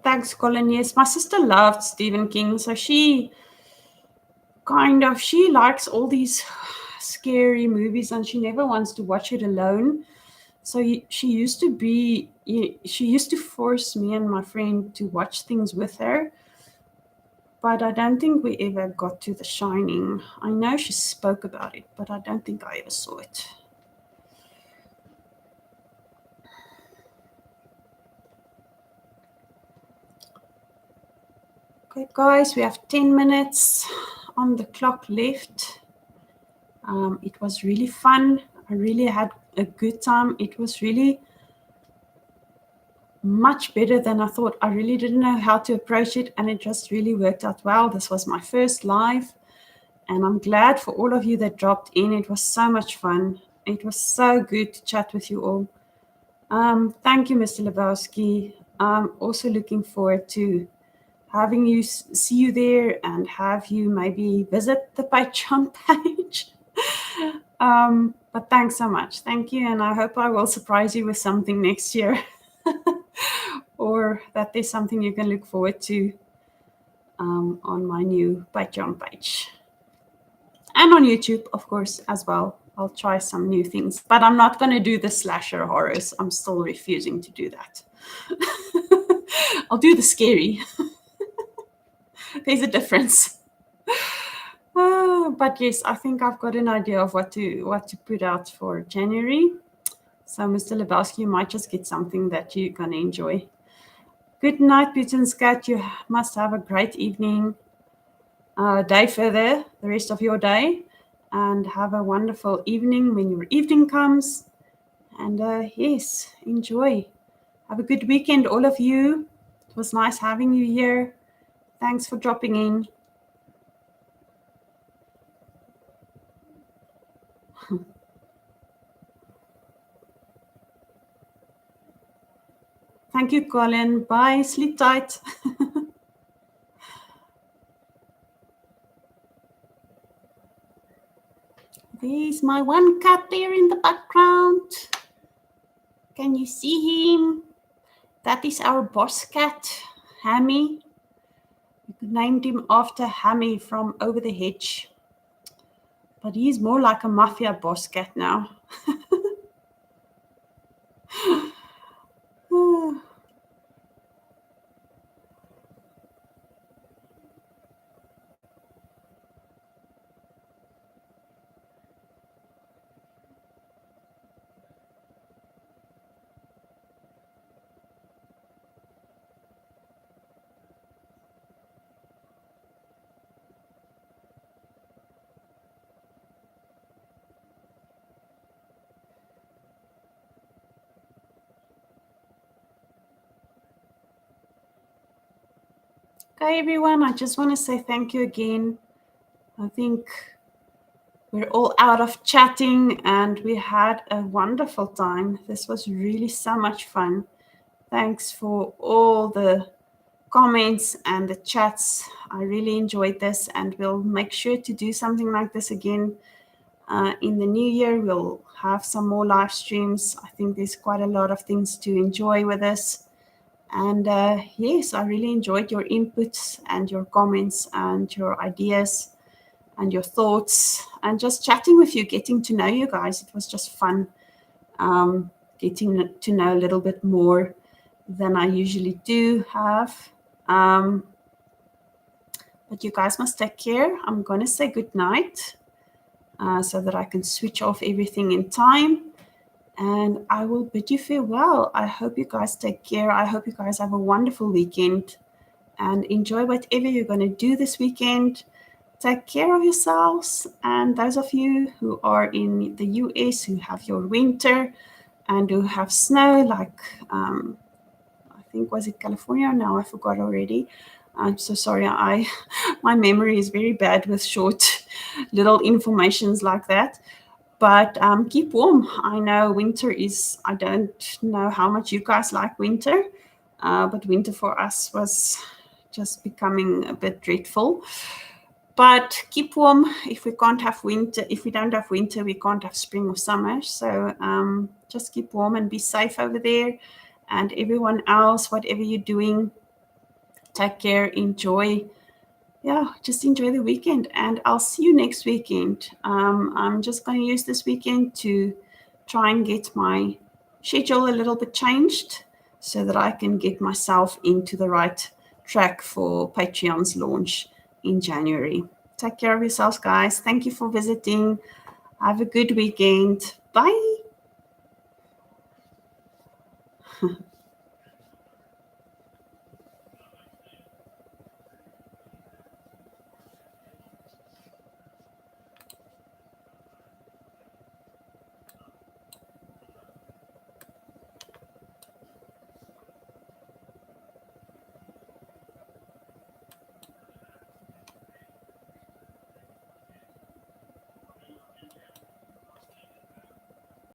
Thanks, Colin. Yes, my sister loved Stephen King, so she likes all these scary movies and she never wants to watch it alone. So she used to force me and my friend to watch things with her, but I don't think we ever got to The Shining. I know she spoke about it, but I don't think I ever saw it. Okay, guys, we have 10 minutes on the clock left. It was really fun. I really had a good time. It was really much better than I thought. I really didn't know how to approach it, and it just really worked out well. This was my first live, and I'm glad for all of you that dropped in. It was so much fun. It was so good to chat with you all. Thank you, Mr. Lebowski. I'm also looking forward to having you see you there and have you maybe visit the Patreon page. But thanks so much. Thank you, and I hope I will surprise you with something next year. Or that there's something you can look forward to on my new Patreon page. And on YouTube, of course, as well. I'll try some new things. But I'm not going to do the slasher horrors. I'm still refusing to do that. I'll do the scary. There's a difference. But yes, I think I've got an idea of what to put out for January. So, Mr. Lebowski, you might just get something that you're going to enjoy. Good night, Putin's cat. You must have a great evening, day further, the rest of your day, and have a wonderful evening when your evening comes. And yes, enjoy. Have a good weekend, all of you. It was nice having you here. Thanks for dropping in. Thank you, Colin. Bye. Sleep tight. There's my one cat there in the background. Can you see him? That is our boss cat, Hammy. We named him after Hammy from Over the Hedge. But he's more like a mafia boss cat now. Okay, everyone, I just want to say thank you again. I think we're all out of chatting and we had a wonderful time. This was really so much fun. Thanks for all the comments and the chats. I really enjoyed this, and we'll make sure to do something like this again in the new year. We'll have some more live streams. I think there's quite a lot of things to enjoy with this. And yes, I really enjoyed your inputs and your comments and your ideas and your thoughts and just chatting with you, getting to know you guys. It was just fun getting to know a little bit more than I usually do have. But you guys must take care. I'm going to say good night so that I can switch off everything in time. And I will bid you farewell. I hope you guys take care. I hope you guys have a wonderful weekend and enjoy whatever you're going to do this weekend. Take care of yourselves. And those of you who are in the US who have your winter and who have snow, like I think, was it California? No, I forgot already. I'm so sorry. My memory is very bad with short little informations like that. But keep warm. I know winter is, I don't know how much you guys like winter, but winter for us was just becoming a bit dreadful. But keep warm. If we can't have winter, if we don't have winter, we can't have spring or summer. So just keep warm and be safe over there. And everyone else, whatever you're doing, take care, enjoy. Yeah, just enjoy the weekend. And I'll see you next weekend. I'm just going to use this weekend to try and get my schedule a little bit changed so that I can get myself into the right track for Patreon's launch in January. Take care of yourselves, guys. Thank you for visiting. Have a good weekend. Bye.